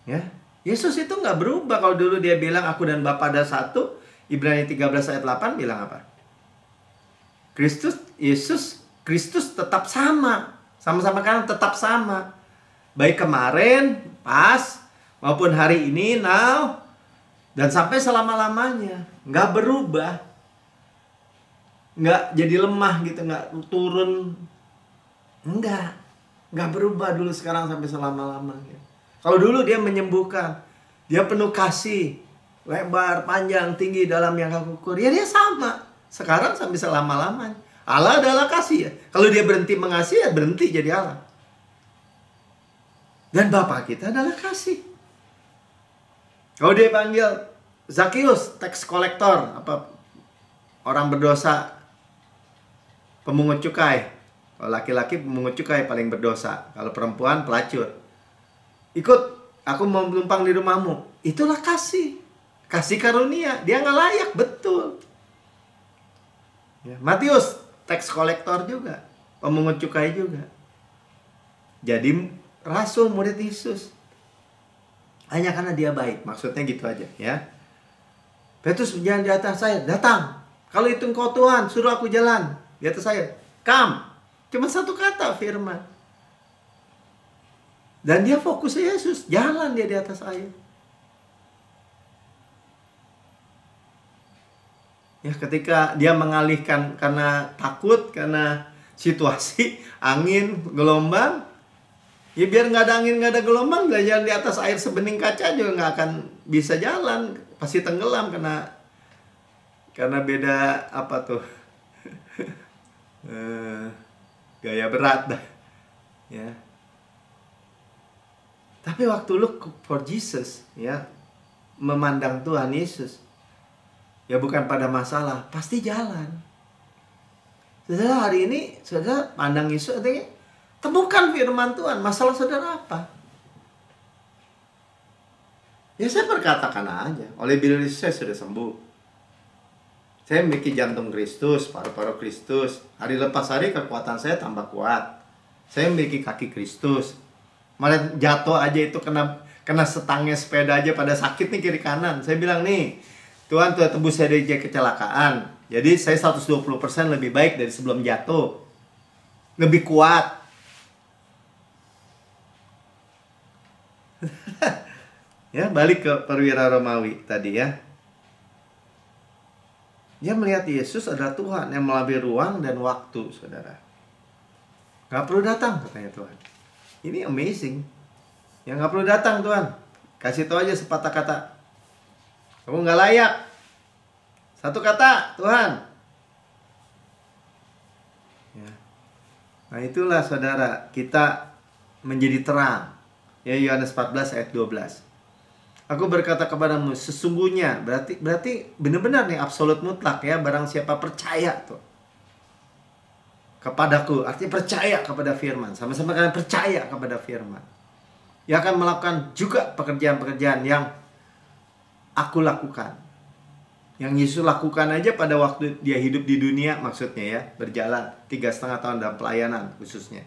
Ya, Yesus itu nggak berubah. Kalau dulu dia bilang aku dan Bapa ada satu, Ibrani 13 ayat 8 bilang apa? Kristus tetap sama. Sama-sama kan tetap sama. Baik kemarin, pas, maupun hari ini, now, dan sampai selama-lamanya. Nggak berubah. Nggak jadi lemah gitu, nggak turun. Nggak berubah dulu, sekarang, sampai selama-lamanya. Kalau dulu dia menyembuhkan, dia penuh kasih, lebar, panjang, tinggi, dalam yang aku ukur. Ya dia sama. Sekarang sampai selama-lamanya. Allah adalah kasih ya. Kalau dia berhenti mengasihi, ya berhenti jadi Allah. Dan Bapa kita adalah kasih. Kalau dia panggil Zakius, tax collector, apa, orang berdosa, pemungut cukai. Kalau laki-laki pemungut cukai paling berdosa. Kalau perempuan pelacur. Ikut, aku mau menumpang di rumahmu. Itulah kasih. Kasih karunia. Dia nggak layak, betul. Ya, Matius, tax collector juga. Pemungut cukai juga. Jadi rasul, murid Yesus. Hanya karena dia baik. Maksudnya gitu aja ya. Petrus berjalan di atas saya. Datang. Kalau itu engkau Tuhan, suruh aku jalan di atas saya. Come. Cuma satu kata firman. Dan dia fokus ke Yesus. Jalan dia di atas air. Ya, ketika dia mengalihkan karena takut, karena situasi, angin, gelombang. Ya biar nggak ada angin, nggak ada gelombang, nggak jalan di atas air sebening kaca juga nggak akan bisa jalan. Pasti tenggelam karena beda apa tuh. Gaya berat dah. Ya. Tapi waktu look for Jesus, ya, memandang Tuhan Yesus, ya bukan pada masalah, pasti jalan. Saudara, hari ini saudara pandang Yesus, artinya temukan firman Tuhan. Masalah saudara apa? Ya saya berkatakan aja, oleh bila saya sudah sembuh. Saya memiliki jantung Kristus, paru-paru Kristus. Hari lepas hari kekuatan saya tambah kuat. Saya memiliki kaki Kristus. Malah jatuh aja itu kena setangnya sepeda aja pada sakit nih kiri kanan. Saya bilang nih, Tuhan telah tebus saya dari kecelakaan. Jadi saya 120% lebih baik dari sebelum jatuh. Lebih kuat. Ya, balik ke perwira Romawi tadi ya. Dia melihat Yesus adalah Tuhan yang melalui ruang dan waktu, saudara. Gak perlu datang, katanya Tuhan. Ini amazing. Yang gak perlu datang, Tuhan. Kasih tahu aja sepatah kata. Kamu gak layak. Satu kata, Tuhan. Ya. Nah itulah saudara, kita menjadi terang. Ya, Yohanes 14 ayat 12. Aku berkata kepadamu, sesungguhnya, berarti benar-benar nih absolut mutlak ya, barang siapa percaya tuh kepadaku, artinya percaya kepada firman, sama-sama kalian percaya kepada firman, ya akan melakukan juga pekerjaan-pekerjaan yang aku lakukan, yang Yesus lakukan aja pada waktu dia hidup di dunia, maksudnya ya, berjalan 3,5 tahun dalam pelayanan khususnya.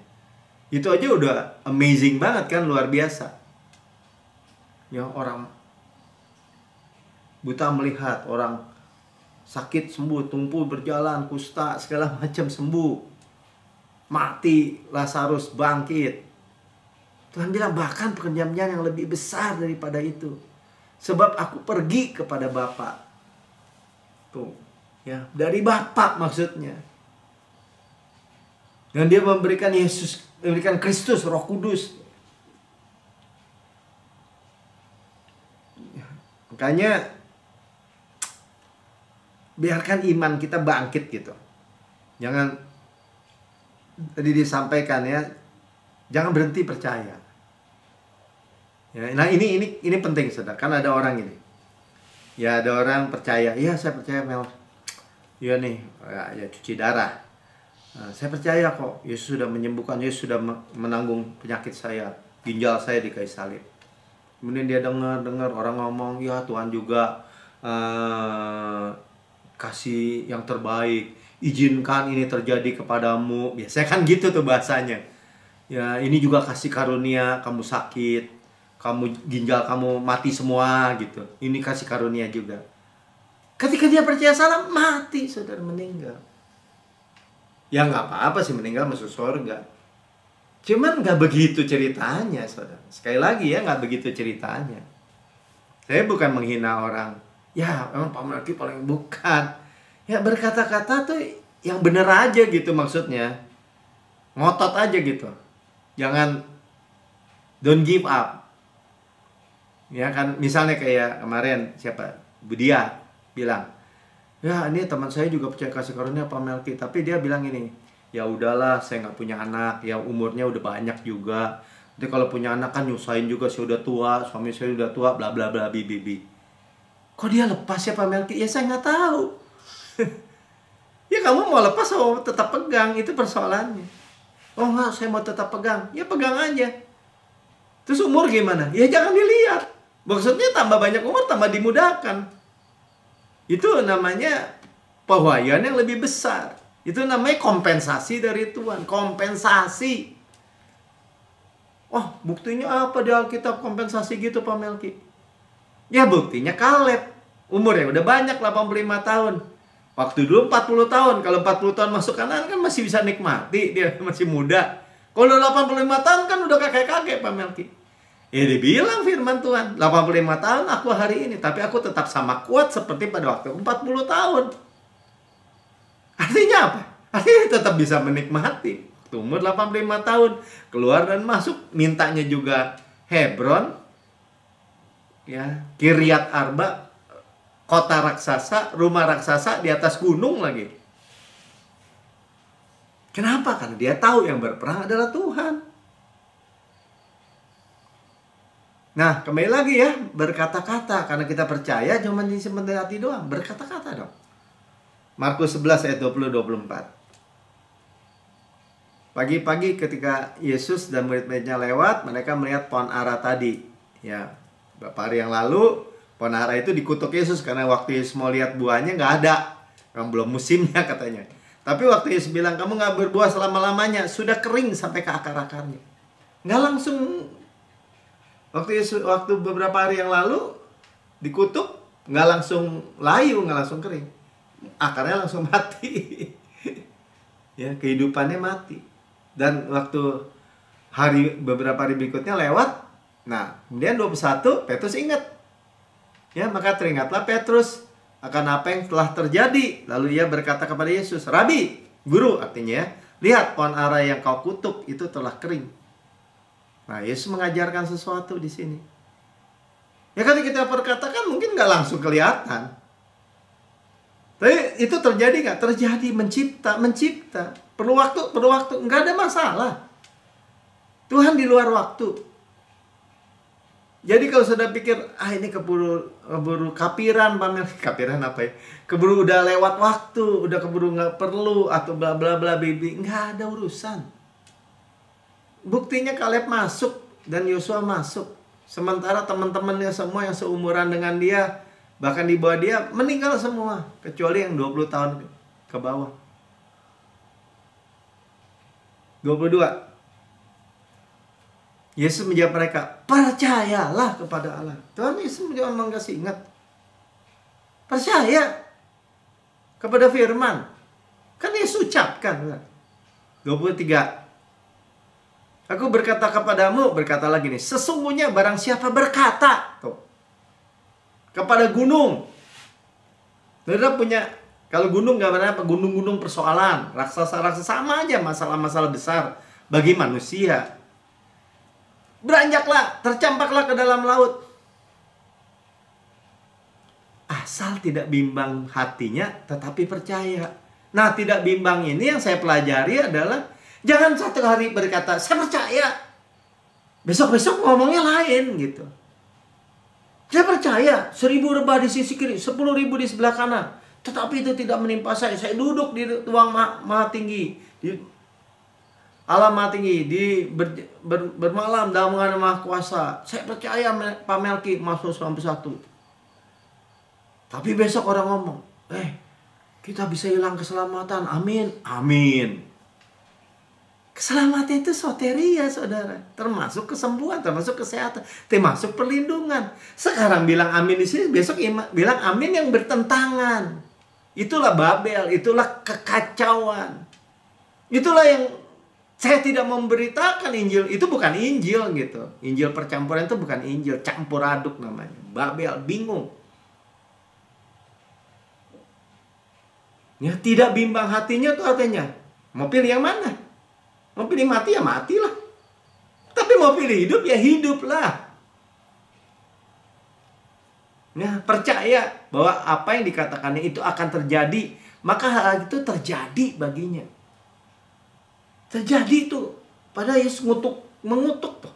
Itu aja udah amazing banget kan, luar biasa. Ya, orang buta melihat, orang sakit sembuh, tumpuh berjalan, kusta segala macam sembuh, mati Lazarus bangkit. Tuhan bilang bahkan pekerjaan yang lebih besar daripada itu, sebab aku pergi kepada Bapa. Tuh, ya, dari Bapa maksudnya. Dan dia memberikan Yesus, memberikan Kristus, Roh Kudus. Makanya biarkan iman kita bangkit gitu. Jangan, tadi disampaikan ya, jangan berhenti percaya. Ya, nah ini penting saudara. Kan ada orang ini. Ya ada orang percaya, iya saya percaya Mel. Iya nih, ya cuci darah. Nah, saya percaya kok Yesus sudah menyembuhkan, Yesus sudah menanggung penyakit saya, ginjal saya di kayu salib. Kemudian dia dengar orang ngomong, ya Tuhan juga kasih yang terbaik, izinkan ini terjadi kepadamu. Biasanya kan gitu tuh bahasanya. Ya ini juga kasih karunia, kamu sakit, kamu ginjal kamu mati semua gitu. Ini kasih karunia juga. Ketika dia percaya salah, mati, saudara, meninggal. Ya nggak apa-apa sih meninggal masuk surga. Cuman nggak begitu ceritanya, saudara. Sekali lagi ya, nggak begitu ceritanya. Saya bukan menghina orang. Ya, emang Pak Melki paling bukan. Ya berkata-kata tuh yang bener aja gitu maksudnya. Ngotot aja gitu. Jangan, don't give up. Ya kan, misalnya kayak kemarin siapa? Budia bilang, ya ini teman saya juga percaya kasih karunia Pak Melki, tapi dia bilang ini, ya udahlah saya nggak punya anak, ya umurnya udah banyak juga, Jadi kalau punya anak kan nyusahin juga, saya udah tua, suami saya udah tua, bla bla bla bibi. Kok dia lepas ya Pak Melki? Ya saya nggak tahu. Ya kamu mau lepas atau tetap pegang, itu persoalannya. Oh enggak, saya mau tetap pegang. Ya pegang aja. Terus umur gimana? Ya jangan dilihat. Maksudnya tambah banyak umur, tambah dimudahkan. Itu namanya pewahyuan yang lebih besar. Itu namanya kompensasi dari Tuhan. Kompensasi. Oh, buktinya apa di Alkitab kompensasi gitu Pak Melki? Ya buktinya Kaleb. Umurnya udah banyak, 85 tahun. Waktu dulu 40 tahun. Kalau 40 tahun masuk Kanaan kan masih bisa nikmati. Dia masih muda. Kalau 85 tahun kan udah kakek-kakek Pak Melki. Ya dibilang firman Tuhan, 85 tahun aku hari ini, tapi aku tetap sama kuat seperti pada waktu 40 tahun. Artinya apa? Artinya tetap bisa menikmati. Umur 85 tahun, keluar dan masuk, mintanya juga Hebron, ya, Kiryat Arba, kota raksasa, rumah raksasa di atas gunung lagi. Kenapa? Karena dia tahu yang berperang adalah Tuhan. Nah, kembali lagi ya, berkata-kata. Karena kita percaya, cuma disimpan di hati doang. Berkata-kata dong. Markus 11 ayat 20-24. Pagi-pagi ketika Yesus dan murid-muridnya lewat, mereka melihat pohon ara tadi. Ya, beberapa hari yang lalu, pohon ara itu dikutuk Yesus. Karena waktu Yesus mau lihat buahnya, nggak ada. Kan belum musimnya katanya. Tapi waktu Yesus bilang, kamu nggak berbuah selama-lamanya. Sudah kering sampai ke akar-akarnya. Nggak langsung... Waktu beberapa hari yang lalu dikutuk, nggak langsung layu, nggak langsung kering, akarnya langsung mati. Ya, kehidupannya mati. Dan waktu beberapa hari berikutnya lewat, nah kemudian 21 Petrus ingat, ya, maka teringatlah Petrus akan apa yang telah terjadi. Lalu ia berkata kepada Yesus, Rabi, guru, artinya ya, lihat pohon ara yang kau kutuk itu telah kering. Nah, Yesus mengajarkan sesuatu di sini. Ya kan kita perkatakan mungkin nggak langsung kelihatan. Tapi itu terjadi nggak? Terjadi, mencipta. Perlu waktu, nggak ada masalah. Tuhan di luar waktu. Jadi kalau sudah pikir, ini keburu kapiran, kapiran apa ya? Keburu udah lewat waktu, udah keburu nggak perlu, atau bla bla bla bibi, nggak ada urusan. Buktinya Kaleb masuk dan Yosua masuk. Sementara teman-temannya semua yang seumuran dengan dia, bahkan di bawah dia, meninggal semua. Kecuali yang 20 tahun ke bawah. 22. Yesus menjawab mereka, percayalah kepada Allah. Tuhan Yesus memang kasih ingat. Percaya kepada firman. Kan Yesus ucapkan. 23. Aku berkata kepadamu, berkata lagi nih, sesungguhnya barang siapa berkata tuh, kepada gunung. Saudara punya, kalau gunung gak benar apa, gunung-gunung persoalan, raksasa-raksasa sama aja, masalah-masalah besar bagi manusia. Beranjaklah, tercampaklah ke dalam laut. Asal tidak bimbang hatinya, tetapi percaya. Nah, tidak bimbang ini yang saya pelajari adalah jangan satu hari berkata, saya percaya. Besok-besok ngomongnya lain gitu. Saya percaya, 1000 rebah di sisi kiri, 10.000 di sebelah kanan. Tetapi itu tidak menimpa saya. Saya duduk di ruang maha tinggi. Di alam maha tinggi. Bermalam dalam menghadap maha kuasa. Saya percaya Pak Melki masuk 91. Tapi besok orang ngomong, kita bisa hilang keselamatan. Amin. Amin. Keselamatan itu soteria, saudara. Termasuk kesembuhan, termasuk kesehatan, termasuk perlindungan. Sekarang bilang amin di sini, besok bilang amin yang bertentangan. Itulah Babel, itulah kekacauan. Itulah yang saya tidak memberitakan Injil. Itu bukan Injil gitu. Injil percampuran itu bukan Injil, campur aduk namanya. Babel, bingung. Ya, tidak bimbang hatinya tuh artinya, mau pilih yang mana? Mau pilih mati ya matilah. Tapi mau pilih hidup ya hiduplah. Nah, percaya bahwa apa yang dikatakannya itu akan terjadi. Maka hal itu terjadi baginya. Terjadi itu. Padahal Yesus mengutuk tuh.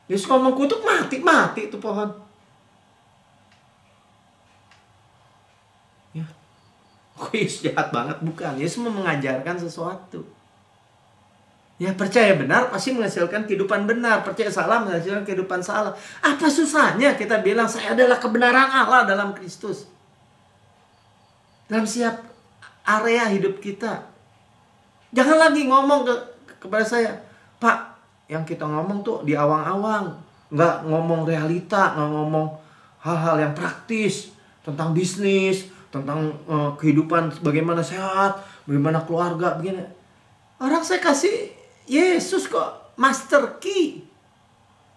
Yesus ngomong kutuk, mati itu pohon. Ya. Oh, Yesus jahat banget? Bukan. Yesus mau mengajarkan sesuatu. Ya, percaya benar pasti menghasilkan kehidupan benar. Percaya salah menghasilkan kehidupan salah. Apa susahnya kita bilang saya adalah kebenaran Allah dalam Kristus? Dalam setiap area hidup kita. Jangan lagi ngomong kepada saya, Pak, yang kita ngomong tuh di awang-awang. Nggak ngomong realita, nggak ngomong hal-hal yang praktis. Tentang bisnis, tentang kehidupan bagaimana sehat, bagaimana keluarga, begini. Orang saya kasih Yesus kok, master key.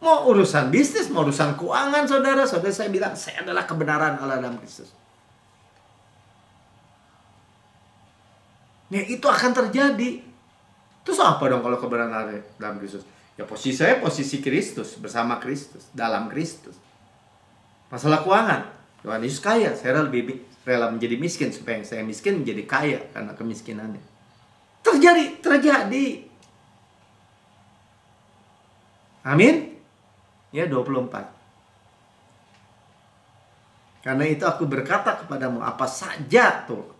Mau urusan bisnis, mau urusan keuangan, saudara saya bilang, saya adalah kebenaran Allah dalam Kristus. Ya, itu akan terjadi. Terus apa dong kalau kebenaran Allah dalam Kristus? Ya, posisi saya posisi Kristus, bersama Kristus, dalam Kristus. Masalah keuangan, Tuhan Yesus kaya, saya lebih rela menjadi miskin supaya saya miskin menjadi kaya karena kemiskinannya. Terjadi. Amin. Ya, 24. Karena itu aku berkata kepadamu, apa saja tuh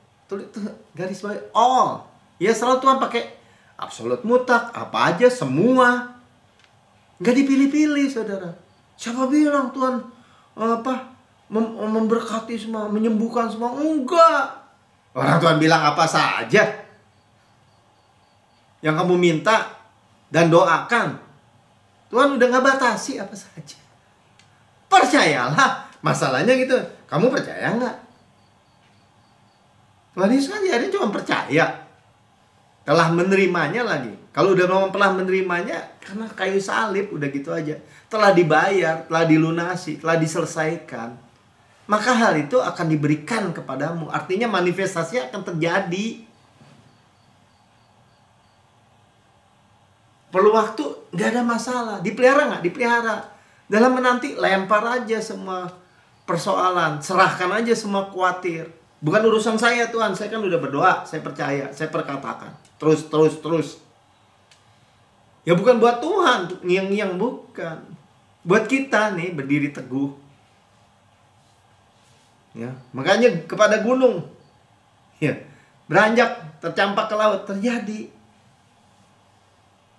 garis bawah all. Ya, selalu Tuhan pakai absolut mutlak, apa aja, semua. Nggak dipilih-pilih, saudara. Siapa bilang Tuhan memberkati semua, menyembuhkan semua? Enggak. Orang Tuhan bilang apa saja yang kamu minta dan doakan. Tuhan udah nggak batasi apa saja. Percayalah. Masalahnya gitu, kamu percaya nggak? Tuhan Yesus kan jadi cuma percaya. Telah menerimanya lagi. Kalau udah ngomong telah menerimanya, karena kayu salib udah gitu aja. Telah dibayar, telah dilunasi, telah diselesaikan. Maka hal itu akan diberikan kepadamu. Artinya manifestasinya akan terjadi. Perlu waktu, nggak ada masalah. Dipelihara nggak? Dipelihara. Dalam menanti, lempar aja semua persoalan. Serahkan aja semua khawatir. Bukan urusan saya, Tuhan. Saya kan udah berdoa. Saya percaya. Saya perkatakan. Terus. Ya bukan buat Tuhan. Ngiang-ngiang, bukan. Buat kita nih, berdiri teguh. Ya, makanya kepada gunung. Ya, beranjak, tercampak ke laut. Terjadi.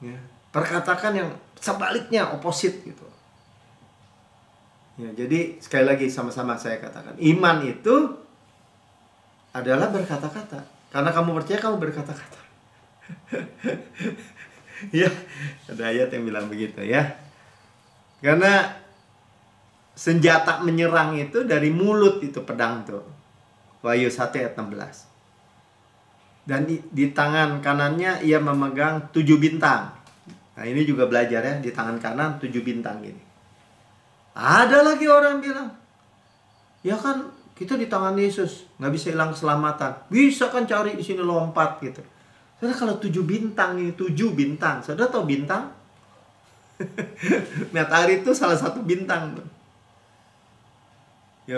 Ya, perkatakan yang sebaliknya, opposite gitu. Ya, jadi sekali lagi sama-sama saya katakan, iman itu adalah berkata-kata. Karena kamu percaya, kamu berkata-kata. Ya, ada ayat yang bilang begitu ya. Karena senjata menyerang itu dari mulut, itu pedang tuh. Wahyu 1 ayat 16. Dan di tangan kanannya ia memegang 7 bintang. Nah, ini juga belajar ya, di tangan kanan 7 bintang gini. Ada lagi orang bilang, ya kan kita di tangan Yesus, nggak bisa hilang keselamatan. Bisa kan cari di sini lompat gitu. Saudara, kalau 7 bintang ini, 7 bintang. Saudara tahu bintang? Matahari itu salah satu bintang tuh. Ya,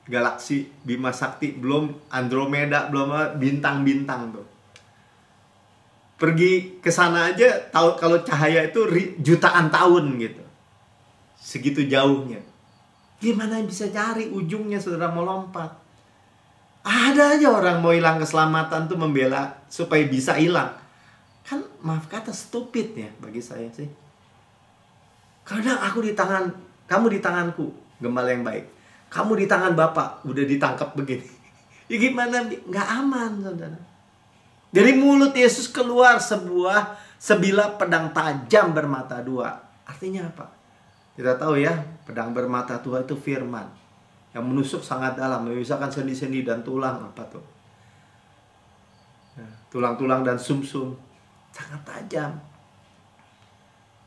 galaksi Bima Sakti, belum Andromeda, belum bintang-bintang tuh. Pergi ke sana aja, tahu kalau cahaya itu jutaan tahun gitu. Segitu jauhnya. Gimana yang bisa cari ujungnya, saudara mau lompat? Ada aja orang mau hilang keselamatan tuh membela supaya bisa hilang. Kan maaf kata stupid ya bagi saya sih. Kadang aku di tangan, kamu di tanganku, gembala yang baik. Kamu di tangan Bapak, udah ditangkap begini. Ya gimana? Nggak aman, saudara. Dari mulut Yesus keluar sebilah pedang tajam bermata dua. Artinya apa? Kita tahu ya, pedang bermata dua itu firman. Yang menusuk sangat dalam, memisahkan sendi-sendi dan tulang. Apa tuh? Tulang-tulang dan sumsum. Sangat tajam.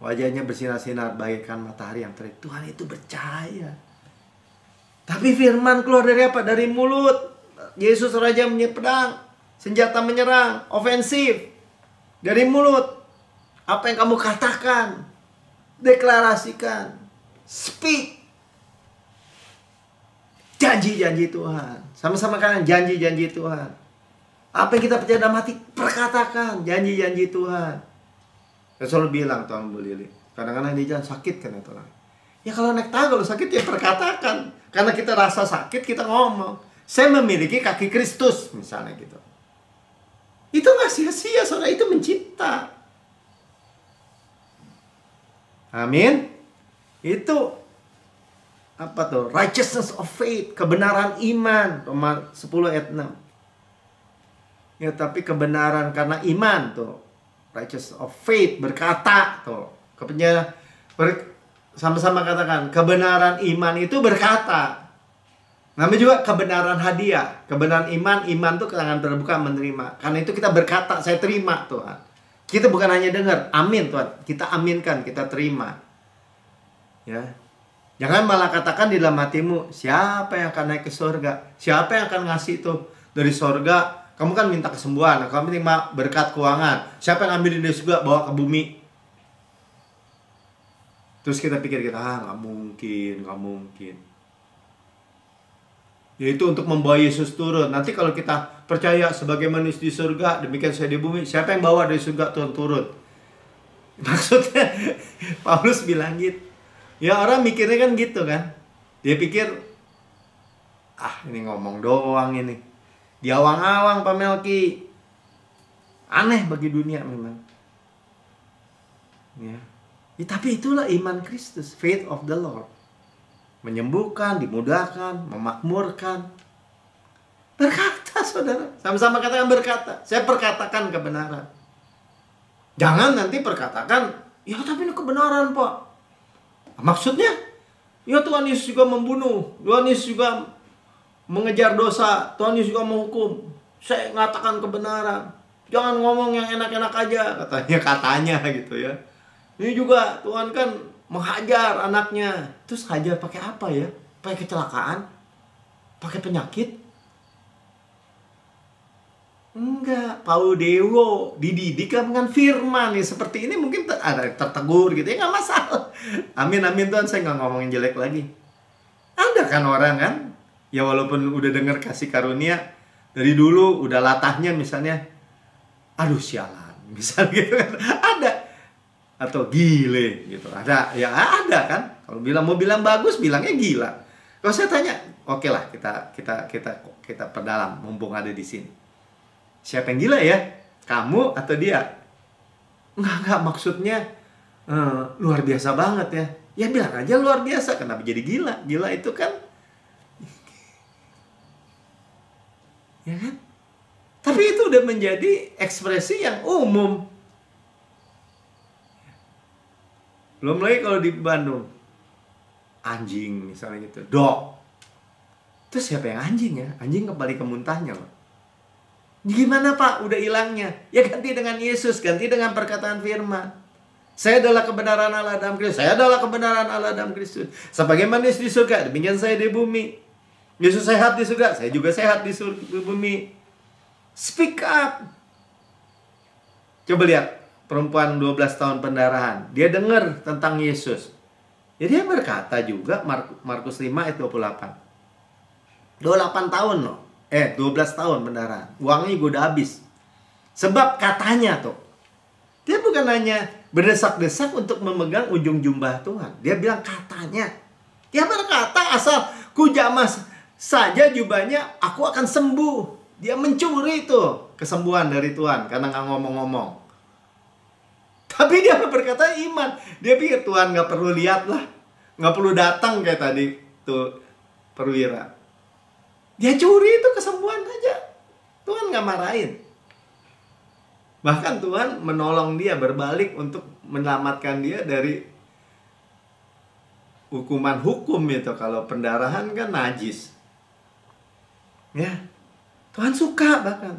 Wajahnya bersinar-sinar bagaikan matahari yang terik. Tuhan itu bercahaya. Tapi firman keluar dari apa? Dari mulut. Yesus Raja punya pedang. Senjata menyerang. Ofensif. Dari mulut. Apa yang kamu katakan. Deklarasikan. Speak. Janji-janji Tuhan. Sama-sama kanan, janji-janji Tuhan. Apa yang kita percaya dalam hati, perkatakan. Janji-janji Tuhan. Saya selalu bilang tuh Bu Lili, kadang-kadang di jalan sakit kan itu orang. Ya kalau naik tangga kalau sakit ya perkatakan. Karena kita rasa sakit kita ngomong. Saya memiliki kaki Kristus misalnya gitu. Itu nggak sia-sia, saudara, itu mencipta. Amin. Itu apa tuh? Righteousness of faith, kebenaran iman, Roma 10 ayat 6. Ya, tapi kebenaran karena iman tuh. Righteousness of faith, berkata tuh. Sama-sama katakan, kebenaran iman itu berkata. Namanya juga kebenaran hadiah. Kebenaran iman tuh tangan terbuka menerima. Karena itu kita berkata, saya terima Tuhan. Kita bukan hanya dengar, amin Tuhan. Kita aminkan, kita terima. Ya. Jangan malah katakan di dalam hatimu, siapa yang akan naik ke surga? Siapa yang akan ngasih itu dari surga? Kamu kan minta kesembuhan, kamu minta berkat keuangan. Siapa yang ambil dari surga bawa ke bumi? Terus kita pikir nggak mungkin. Yaitu untuk membawa Yesus turun. Nanti kalau kita percaya sebagai manusia di surga, demikian saya di bumi, siapa yang bawa dari surga turun? Maksudnya Paulus bilang gitu. Ya orang mikirnya kan gitu kan. Dia pikir, ini ngomong doang ini. Diawang-awang Pak Melki. Aneh bagi dunia memang. Ya. Tapi itulah iman Kristus, faith of the Lord. Menyembuhkan, dimudahkan, memakmurkan. Berkata saudara. Sama-sama katakan berkata. Saya perkatakan kebenaran. Jangan nanti perkatakan, ya tapi ini kebenaran Pak. Maksudnya, ya Tuhan Yesus juga membunuh. Tuhan Yesus juga mengejar dosa. Tuhan Yesus juga menghukum. Saya mengatakan kebenaran. Jangan ngomong yang enak-enak aja. Katanya gitu ya. Ini juga Tuhan kan menghajar anaknya. Terus hajar pakai apa ya? Pakai kecelakaan? Pakai penyakit? Enggak. Paudewo dididik dengan firman nih. Seperti ini mungkin ada tertegur gitu ya, nggak masalah. Amin Tuhan, saya nggak ngomongin jelek lagi. Ada kan orang kan, ya walaupun udah dengar kasih karunia dari dulu, udah latahnya misalnya, aduh sialan, misalnya gitu kan, ada. Atau gile gitu, ada kan. Kalau mau bilang bagus, bilangnya gila. Kalau saya tanya, oke lah, kita perdalam mumpung ada di sini. Siapa yang gila ya? Kamu atau dia? Enggak, maksudnya luar biasa banget ya. Ya bilang aja luar biasa, kenapa jadi gila? Gila itu kan ya kan? Tapi itu udah menjadi ekspresi yang umum. Belum lagi kalau di Bandung, anjing misalnya gitu, dog. Terus siapa yang anjing ya? Anjing kembali ke muntahnya loh. Gimana Pak? Udah hilangnya. Ya ganti dengan Yesus, ganti dengan perkataan firman. Saya adalah kebenaran Allah dalam Kristus. Saya adalah kebenaran Allah dalam Kristus. Sebagaimana Yesus di surga, demikian saya di bumi. Yesus sehat di surga, saya juga sehat di bumi. Speak up. Coba lihat. Perempuan 12 tahun pendarahan. Dia dengar tentang Yesus. Jadi dia berkata juga, Markus 5 ayat 28. 28 tahun loh. 12 tahun pendarahan. Uangnya juga udah habis. Sebab katanya tuh, dia bukan hanya berdesak-desak untuk memegang ujung jubah Tuhan. Dia bilang katanya. Dia berkata asal ku jamah saja jubahnya, aku akan sembuh. Dia mencuri tuh kesembuhan dari Tuhan karena nggak ngomong-ngomong. Tapi dia berkata iman. Dia pikir Tuhan gak perlu lihat lah. Gak perlu datang kayak tadi tuh perwira. Dia curi itu kesembuhan aja. Tuhan gak marahin. Bahkan Tuhan menolong dia berbalik untuk menyelamatkan dia dari hukuman hukum itu. Kalau pendarahan kan najis. Ya, Tuhan suka bahkan.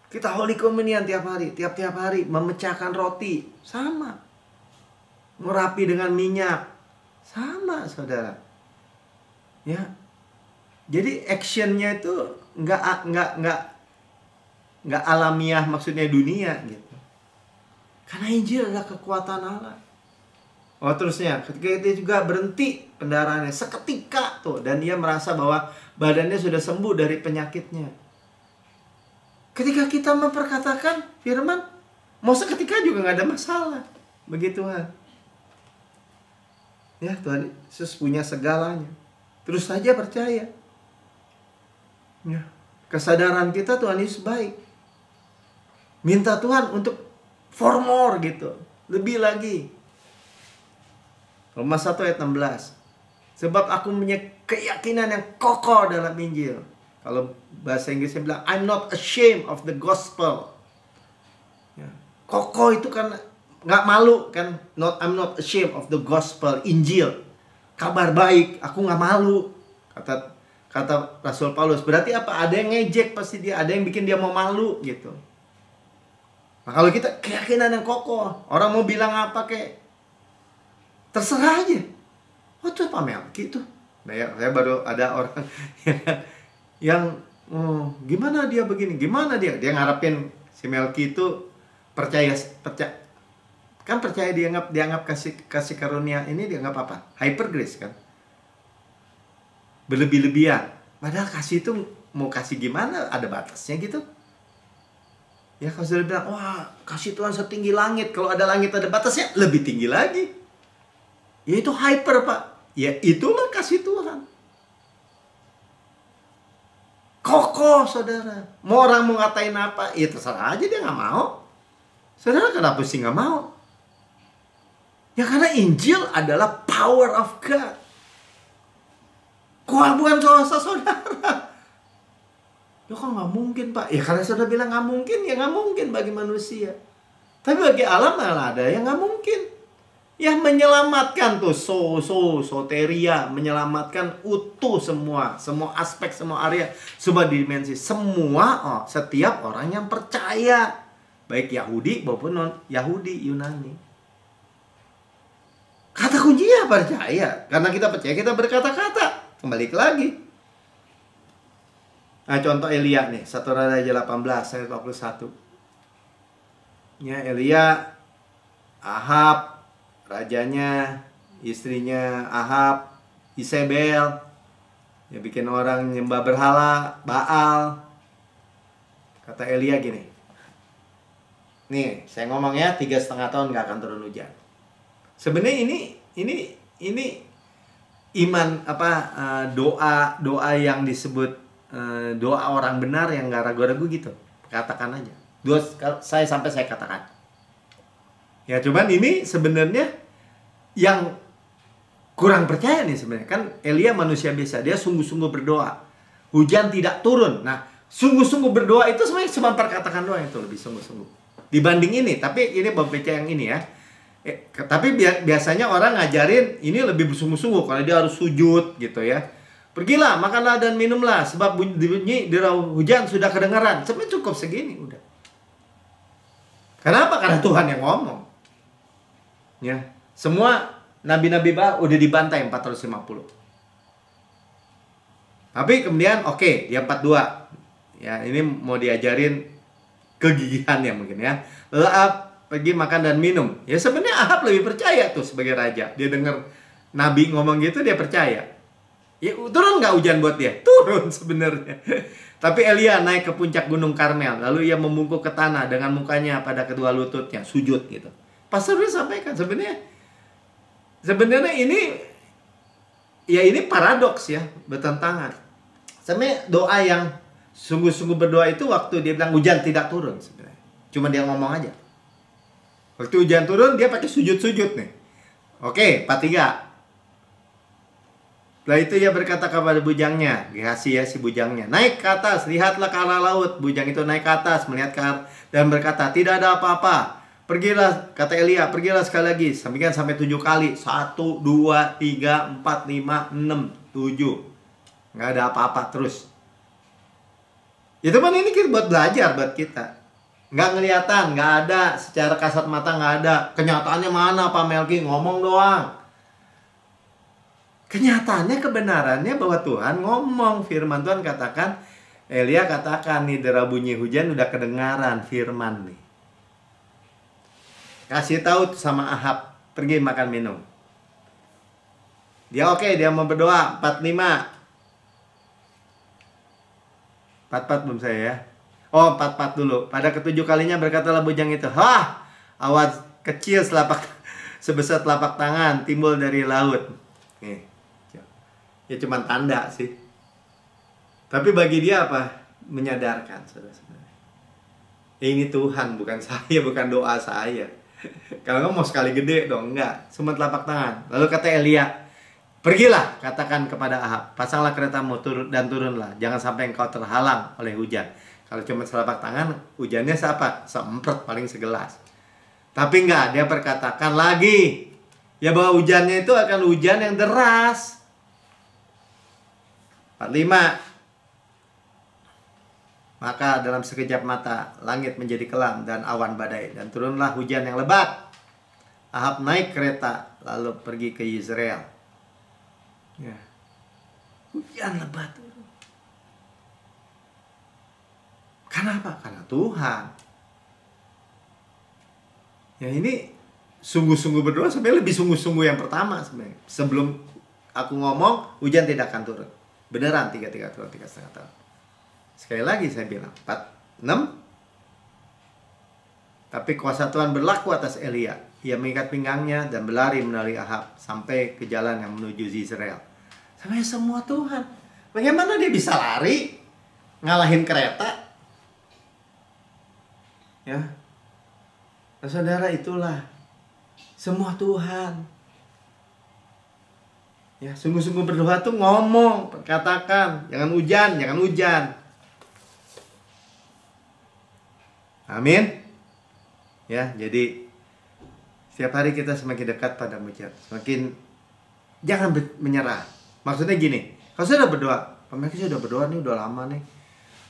Kita Holy Communion tiap hari memecahkan roti, sama. Merapi dengan minyak, sama saudara. Ya, jadi actionnya itu nggak alamiah, maksudnya dunia gitu. Karena Injil adalah kekuatan Allah. Oh terusnya, ketika dia juga berhenti pendarahannya seketika tuh, dan dia merasa bahwa badannya sudah sembuh dari penyakitnya. Ketika kita memperkatakan firman, Mau seketika juga nggak ada masalah bagi Tuhan. Ya, Tuhan Yesus punya segalanya. Terus saja percaya. Ya, kesadaran kita Tuhan Yesus baik. Minta Tuhan untuk for more gitu, lebih lagi. Roma 1 ayat 16. Sebab aku punya keyakinan yang kokoh dalam Injil. Kalau bahasa Inggrisnya bilang, I'm not ashamed of the gospel. Ya. Kokoh itu kan nggak malu kan. I'm not ashamed of the gospel, Injil. Kabar baik, aku nggak malu. Kata Rasul Paulus. Berarti apa? Ada yang ngejek pasti dia. Ada yang bikin dia mau malu gitu. Nah, kalau kita keyakinan yang kokoh, orang mau bilang apa kek, terserah aja. Oh tuh Pak Melki tuh. Nah ya, saya baru ada orang yang gimana dia begini, gimana dia ngarepin si Melki itu percaya kan percaya dianggap kasih karunia ini dianggap apa? Hyper grace kan? Berlebih-lebihan. Padahal kasih itu mau kasih gimana? Ada batasnya gitu. Ya kalau sudah bilang, wah kasih Tuhan setinggi langit. Kalau ada langit ada batasnya, lebih tinggi lagi. Ya itu hyper Pak. Ya itulah kasih Tuhan. Kokoh saudara. Mau orang mau ngatain apa, ya terserah aja, dia nggak mau. Saudara kenapa sih nggak mau? Ya karena Injil adalah power of God. Kuat bukan kuasa saudara. Ya kok nggak mungkin Pak? Ya karena saudara bilang nggak mungkin, ya nggak mungkin bagi manusia. Tapi bagi Allah malah ada yang nggak mungkin. Yang menyelamatkan tuh soteria, menyelamatkan utuh semua aspek, semua area, semua dimensi, semua setiap orang yang percaya, baik Yahudi maupun non Yahudi, Yunani. Kata kuncinya percaya, karena kita percaya kita berkata-kata. Kembali lagi. Nah contoh Elia nih, 1 Raja 18 ayat 21. Ya Elia, Ahab rajanya, istrinya Ahab, Isabel, ya bikin orang nyembah berhala, Baal. Kata Elia gini, nih saya ngomong ya, 3,5 tahun gak akan turun hujan. Sebenarnya ini iman doa yang disebut doa orang benar yang gak ragu-ragu gitu. Katakan aja. Saya katakan. Ya cuman ini sebenarnya yang kurang percaya nih sebenarnya. Kan Elia manusia biasa, dia sungguh-sungguh berdoa. Hujan tidak turun. Nah, sungguh-sungguh berdoa itu sebenarnya cuma perkatakan doang, itu lebih sungguh-sungguh. Dibanding ini, tapi ini baca yang ini ya. Tapi biasanya orang ngajarin ini lebih bersungguh-sungguh kalau dia harus sujud gitu ya. Pergilah, makanlah dan minumlah sebab bunyi derau hujan sudah kedengaran. Sebenarnya cukup segini udah. Kenapa? Karena Tuhan yang ngomong. Ya, semua nabi-nabi Baal udah dibantai 450. Tapi kemudian dia 42. Ya, ini mau diajarin kegigihannya mungkin ya. Lalu Ahab pergi makan dan minum. Ya sebenarnya Ahab lebih percaya tuh sebagai raja. Dia dengar nabi ngomong gitu, dia percaya. Ya turun nggak hujan buat dia? Turun sebenarnya. Tapi Elia naik ke puncak gunung Karmel. Lalu ia membungkuk ke tanah dengan mukanya pada kedua lututnya, sujud gitu. Pastor udah sampaikan sebenarnya ini paradoks ya, bertentangan. Sebenarnya doa yang sungguh-sungguh berdoa itu waktu dia bilang hujan tidak turun sebenarnya. Cuma dia ngomong aja. Waktu hujan turun dia pakai sujud-sujud nih. Oke, 43. Setelah itu ia berkata kepada bujangnya, Gehazi ya si bujangnya, naik ke atas, lihatlah ke arah laut. Bujang itu naik ke atas, melihat ke arah dan berkata, tidak ada apa-apa. Pergilah, kata Elia, pergilah sekali lagi. Sampaikan sampai 7 kali. 1, 2, 3, 4, 5, 6, 7. Nggak ada apa-apa terus. Ya teman, ini kita buat belajar buat kita. Nggak ngeliatan, nggak ada. Secara kasat mata nggak ada. Kenyataannya mana Pak Melki? Ngomong doang. Kenyataannya, kebenarannya bahwa Tuhan ngomong. Firman Tuhan katakan, Elia katakan nih, derau bunyi hujan udah kedengaran firman nih. Kasih tahu sama Ahab, pergi makan minum. Dia dia mau berdoa. 45. 44 belum saya ya. Oh, 44 dulu. Pada ketujuh kalinya berkatalah bujang itu, "Hah, awan kecil sebesar telapak tangan timbul dari laut." Nih. Ya cuma tanda sih. Tapi bagi dia apa? Menyadarkan, saudara-saudara. Ini Tuhan, bukan saya, bukan doa saya. Kalau nggak mau sekali gede dong, enggak. Cuma telapak tangan. Lalu kata Elia, "Pergilah, katakan kepada Ahab, pasanglah keretamu dan turunlah. Jangan sampai engkau terhalang oleh hujan." Kalau cuma telapak tangan, hujannya siapa? Seemprot, paling segelas. Tapi enggak, dia berkatakan lagi. Ya bahwa hujannya itu akan hujan yang deras. 45. Maka dalam sekejap mata langit menjadi kelam dan awan badai, dan turunlah hujan yang lebat. Ahab naik kereta lalu pergi ke Yezreel. Ya. Hujan lebat. Kenapa? Karena Tuhan. Ya ini sungguh-sungguh berdoa, sebenarnya lebih sungguh-sungguh yang pertama sebenarnya. Sebelum aku ngomong, hujan tidak akan turun. Beneran 3 tahun, 3,5 tahun. Sekali lagi saya bilang 4, 6. Tapi kuasa Tuhan berlaku atas Elia. Ia mengikat pinggangnya dan berlari melalui Ahab sampai ke jalan yang menuju Yezreel. Sampai semua Tuhan. Bagaimana dia bisa lari ngalahin kereta? Ya. Nah, saudara, itulah semua Tuhan. Ya, sungguh-sungguh berdoa tuh ngomong, katakan, jangan hujan, jangan hujan. Amin. Ya, jadi setiap hari kita semakin dekat pada mujizat, semakin jangan menyerah. Maksudnya gini, kalau saya udah berdoa, saya udah berdoa nih, udah lama nih,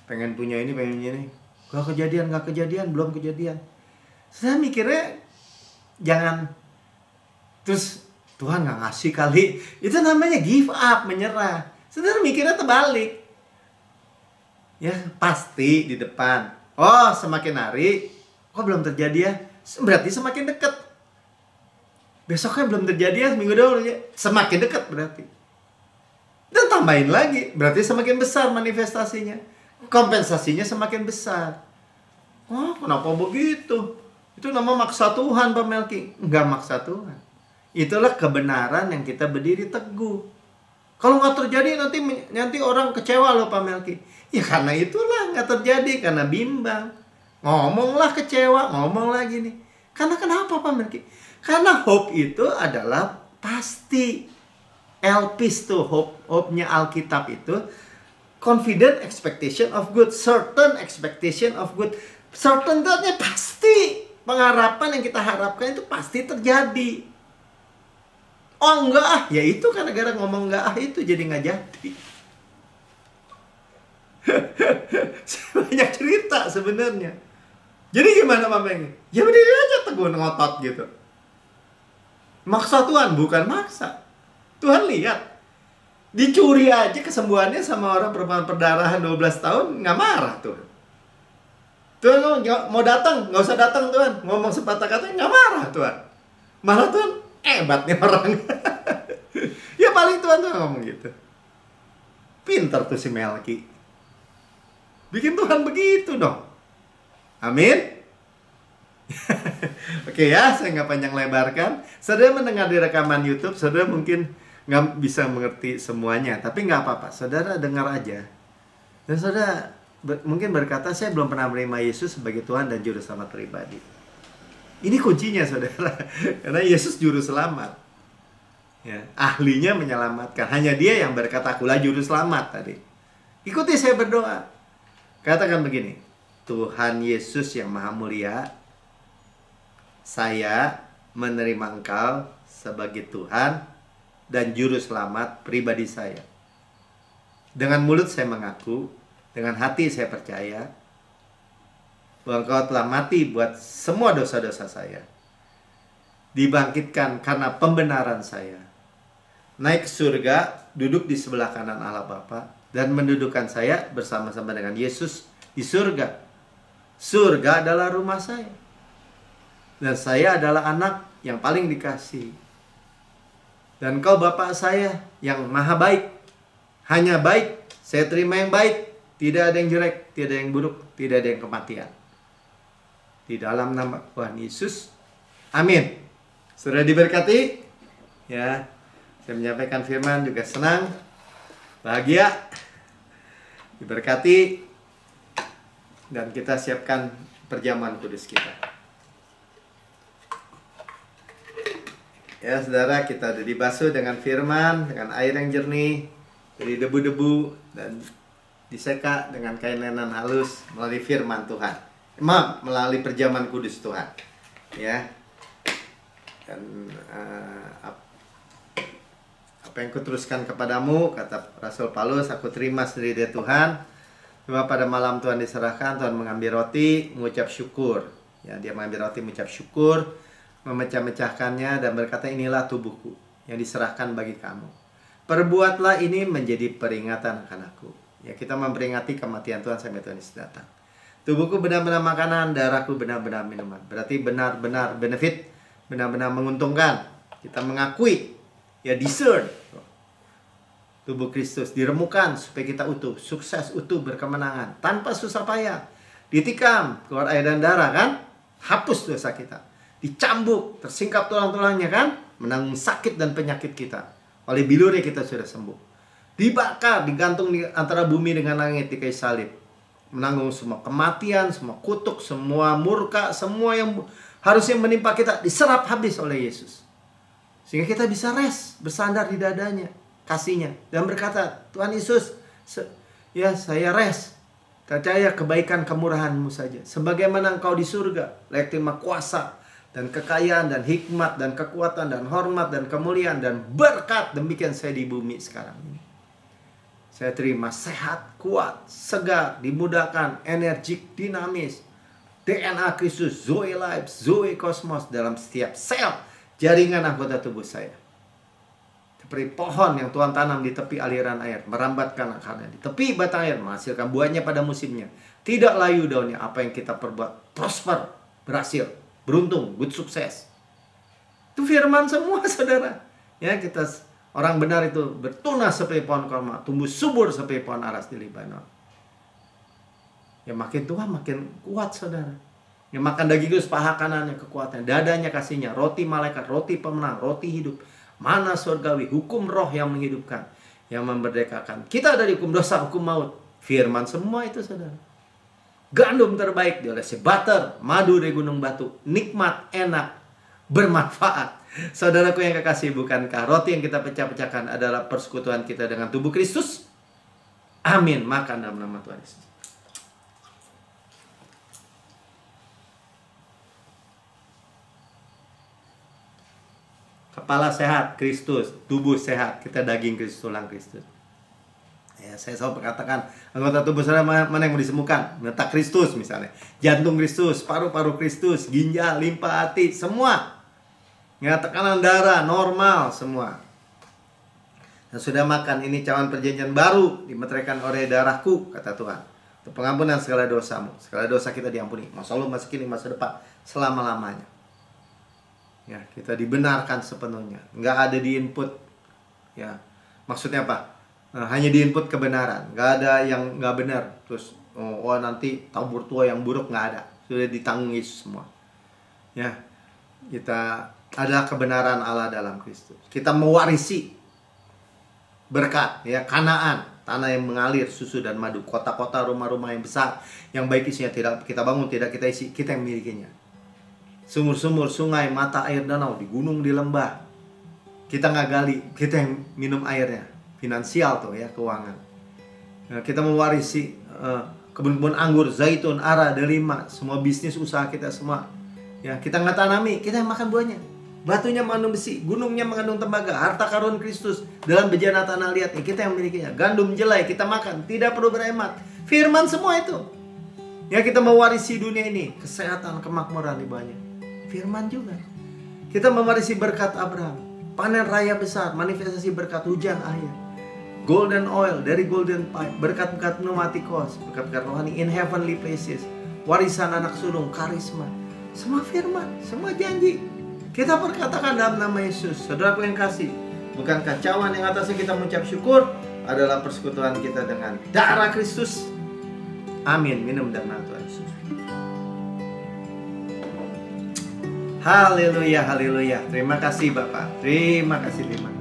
pengen punya ini, pengen punya ini, gak kejadian, belum kejadian. Saya mikirnya jangan terus Tuhan gak ngasih kali. Itu namanya give up, menyerah. Saudara mikirnya terbalik. Ya pasti di depan. Oh, semakin hari kok belum terjadi ya? Berarti semakin dekat. Besoknya belum terjadi ya, seminggu dahulu ya. Semakin dekat berarti. Dan tambahin lagi, berarti semakin besar manifestasinya. Kompensasinya semakin besar. Oh, kenapa begitu? Itu nama maksa Tuhan, Pak Melki. Enggak maksa Tuhan. Itulah kebenaran yang kita berdiri teguh. Kalau nggak terjadi nanti orang kecewa loh Pak Melki. Ya karena itulah nggak terjadi, karena bimbang. Ngomonglah kecewa, ngomong lagi nih. Karena kenapa Pak Melki? Karena hope itu adalah pasti. Elpis tuh hope-nya Alkitab itu confident expectation of good, certain expectation of good. Certain itu artinya pasti. Pengharapan yang kita harapkan itu pasti terjadi. Oh enggak ah, ya itu kan gara-gara ngomong enggak ah itu jadi nggak jadi. Banyak cerita sebenarnya. Jadi gimana Pak Meng? Ya berdiri aja teguh ngotot gitu. Maksa Tuhan, bukan maksa. Tuhan lihat. Dicuri aja kesembuhannya sama orang perempuan perdarahan 12 tahun, nggak marah Tuhan. Tuhan mau datang, nggak usah datang Tuhan. Ngomong sepatah kata nggak marah Tuhan. Malah Tuhan hebat nih orang. Ya paling Tuhan tuh ngomong gitu. Pintar tuh si Melki. Bikin Tuhan begitu dong. Amin. Oke ya, saya nggak panjang lebarkan. Saudara mendengar di rekaman YouTube, saudara mungkin nggak bisa mengerti semuanya, tapi nggak apa-apa. Saudara dengar aja. Dan saudara mungkin berkata, saya belum pernah menerima Yesus sebagai Tuhan dan Juru Selamat pribadi. Ini kuncinya saudara. Karena Yesus Juru Selamat. Ya, ahlinya menyelamatkan. Hanya dia yang berkata, akulah Juru Selamat tadi. Ikuti saya berdoa. Katakan begini. Tuhan Yesus yang Maha Mulia, saya menerima Engkau sebagai Tuhan dan Juru Selamat pribadi saya. Dengan mulut saya mengaku, dengan hati saya percaya bahwa Engkau telah mati buat semua dosa-dosa saya, dibangkitkan karena pembenaran saya, naik ke surga, duduk di sebelah kanan Allah Bapa, dan mendudukkan saya bersama-sama dengan Yesus di surga. Surga adalah rumah saya, dan saya adalah anak yang paling dikasihi. Dan Engkau Bapa saya yang maha baik, hanya baik, saya terima yang baik. Tidak ada yang jelek, tidak ada yang buruk, tidak ada yang kematian. Di dalam nama Tuhan Yesus. Amin. Sudah diberkati? Ya. Saya menyampaikan firman juga senang, bahagia, diberkati, dan kita siapkan perjamuan kudus kita. Ya saudara, kita sudah dibasuh dengan firman, dengan air yang jernih, dari debu-debu, dan diseka dengan kain lenan halus melalui firman Tuhan. Melalui perjamuan kudus Tuhan. Ya. Dan apa yang kuteruskan kepadamu, kata Rasul Paulus, aku terima sendiri dari Tuhan. Cuma pada malam Tuhan diserahkan, Tuhan mengambil roti, mengucap syukur. Ya, dia mengambil roti, mengucap syukur, memecah-mecahkannya dan berkata, inilah tubuhku yang diserahkan bagi kamu. Perbuatlah ini menjadi peringatan akan aku. Ya, kita memperingati kematian Tuhan sampai Tuhan Yesus datang. Tubuhku benar-benar makanan, darahku benar-benar minuman. Berarti benar-benar benefit, benar-benar menguntungkan. Kita mengakui, ya discern. Tubuh Kristus diremukan supaya kita utuh, sukses, utuh, berkemenangan, tanpa susah payah. Ditikam, keluar air dan darah kan? Hapus dosa kita. Dicambuk, tersingkap tulang-tulangnya kan? Menanggung sakit dan penyakit kita. Oleh bilurnya kita sudah sembuh. Dibakar, digantung di antara bumi dengan langit di kayu salib. Menanggung semua kematian, semua kutuk, semua murka, semua yang harusnya menimpa kita diserap habis oleh Yesus. Sehingga kita bisa rest, bersandar di dadanya, kasihnya, dan berkata, Tuhan Yesus, ya saya rest, percaya kebaikan kemurahan-Mu saja. Sebagaimana Engkau di surga, layak terima kuasa dan kekayaan dan hikmat dan kekuatan dan hormat dan kemuliaan dan berkat. Demikian saya di bumi sekarang ini. Saya terima sehat, kuat, segar, dimudahkan, energik, dinamis. DNA Kristus, Zoe Life, Zoe Kosmos dalam setiap sel jaringan anggota tubuh saya. Seperti pohon yang Tuhan tanam di tepi aliran air, merambatkan akarnya di tepi batang air, menghasilkan buahnya pada musimnya. Tidak layu daunnya. Apa yang kita perbuat prosper, berhasil, beruntung, good sukses. Itu firman semua saudara. Ya, kita orang benar itu bertunas seperti pohon korma, tumbuh subur seperti pohon aras di Libanon. Ya makin tua makin kuat saudara. Ya makan daging Kristus paha kanannya kekuatan, dadanya kasihnya, roti malaikat, roti pemenang, roti hidup, mana surgawi, hukum roh yang menghidupkan, yang memerdekakan kita dari hukum dosa, hukum maut. Firman semua itu saudara. Gandum terbaik diolesi butter, madu dari gunung batu, nikmat, enak, bermanfaat. Saudaraku yang kekasih, bukankah roti yang kita pecah-pecahkan adalah persekutuan kita dengan tubuh Kristus? Amin. Makan dalam nama Tuhan Yesus. Kepala sehat, Kristus. Tubuh sehat, kita daging Kristus, tulang Kristus. Ya, saya selalu berkatakan, anggota tubuh saya mana yang mau disembuhkan? Letak Kristus misalnya. Jantung Kristus, paru-paru Kristus, ginjal, limpa, hati, semua. Ya, tekanan darah normal semua. Dan sudah makan, ini cawan perjanjian baru, dimeteraikan oleh darahku, kata Tuhan. Untuk pengampunan segala dosamu. Segala dosa kita diampuni. Masa lalu, masa kini, masa depan, selama-lamanya. Ya, kita dibenarkan sepenuhnya. Nggak ada di input. Ya, maksudnya apa? Hanya di input kebenaran. Nggak ada yang nggak benar. Terus, nanti tabur tua yang buruk, nggak ada. Sudah ditanggung Yesus semua. Ya, kita adalah kebenaran Allah dalam Kristus. Kita mewarisi berkat, ya, Kanaan, tanah yang mengalir susu dan madu, kota-kota, rumah-rumah yang besar, yang baik isinya tidak kita bangun, tidak kita isi, kita yang milikinya. Sumur-sumur, sungai, mata air danau, di gunung, di lembah, kita nggak gali, kita yang minum airnya. Finansial tuh ya, keuangan. Nah, kita mewarisi kebun-kebun anggur, zaitun, ara, delima, semua bisnis usaha kita semua. Ya, kita nggak tanami, kita yang makan buahnya. Batunya mengandung besi, gunungnya mengandung tembaga, harta karun Kristus dalam bejana tanah liat, ya, kita yang memilikinya. Gandum jelai kita makan, tidak perlu berhemat. Firman semua itu. Ya, kita mewarisi dunia ini, kesehatan, kemakmuran di bawahnya. Firman juga. Kita mewarisi berkat Abraham, panen raya besar, manifestasi berkat hujan air, golden oil dari golden pipe, berkat-berkat pneumatikos, berkat-berkat rohani in heavenly places, warisan anak sulung, karisma. Semua firman, semua janji kita perkatakan dalam nama Yesus. Saudaraku yang kasih, bukankah cawan yang atasnya kita mengucap syukur adalah persekutuan kita dengan darah Kristus? Amin. Minum darah Tuhan Yesus. Haleluya, haleluya. Terima kasih Bapak. Terima kasih.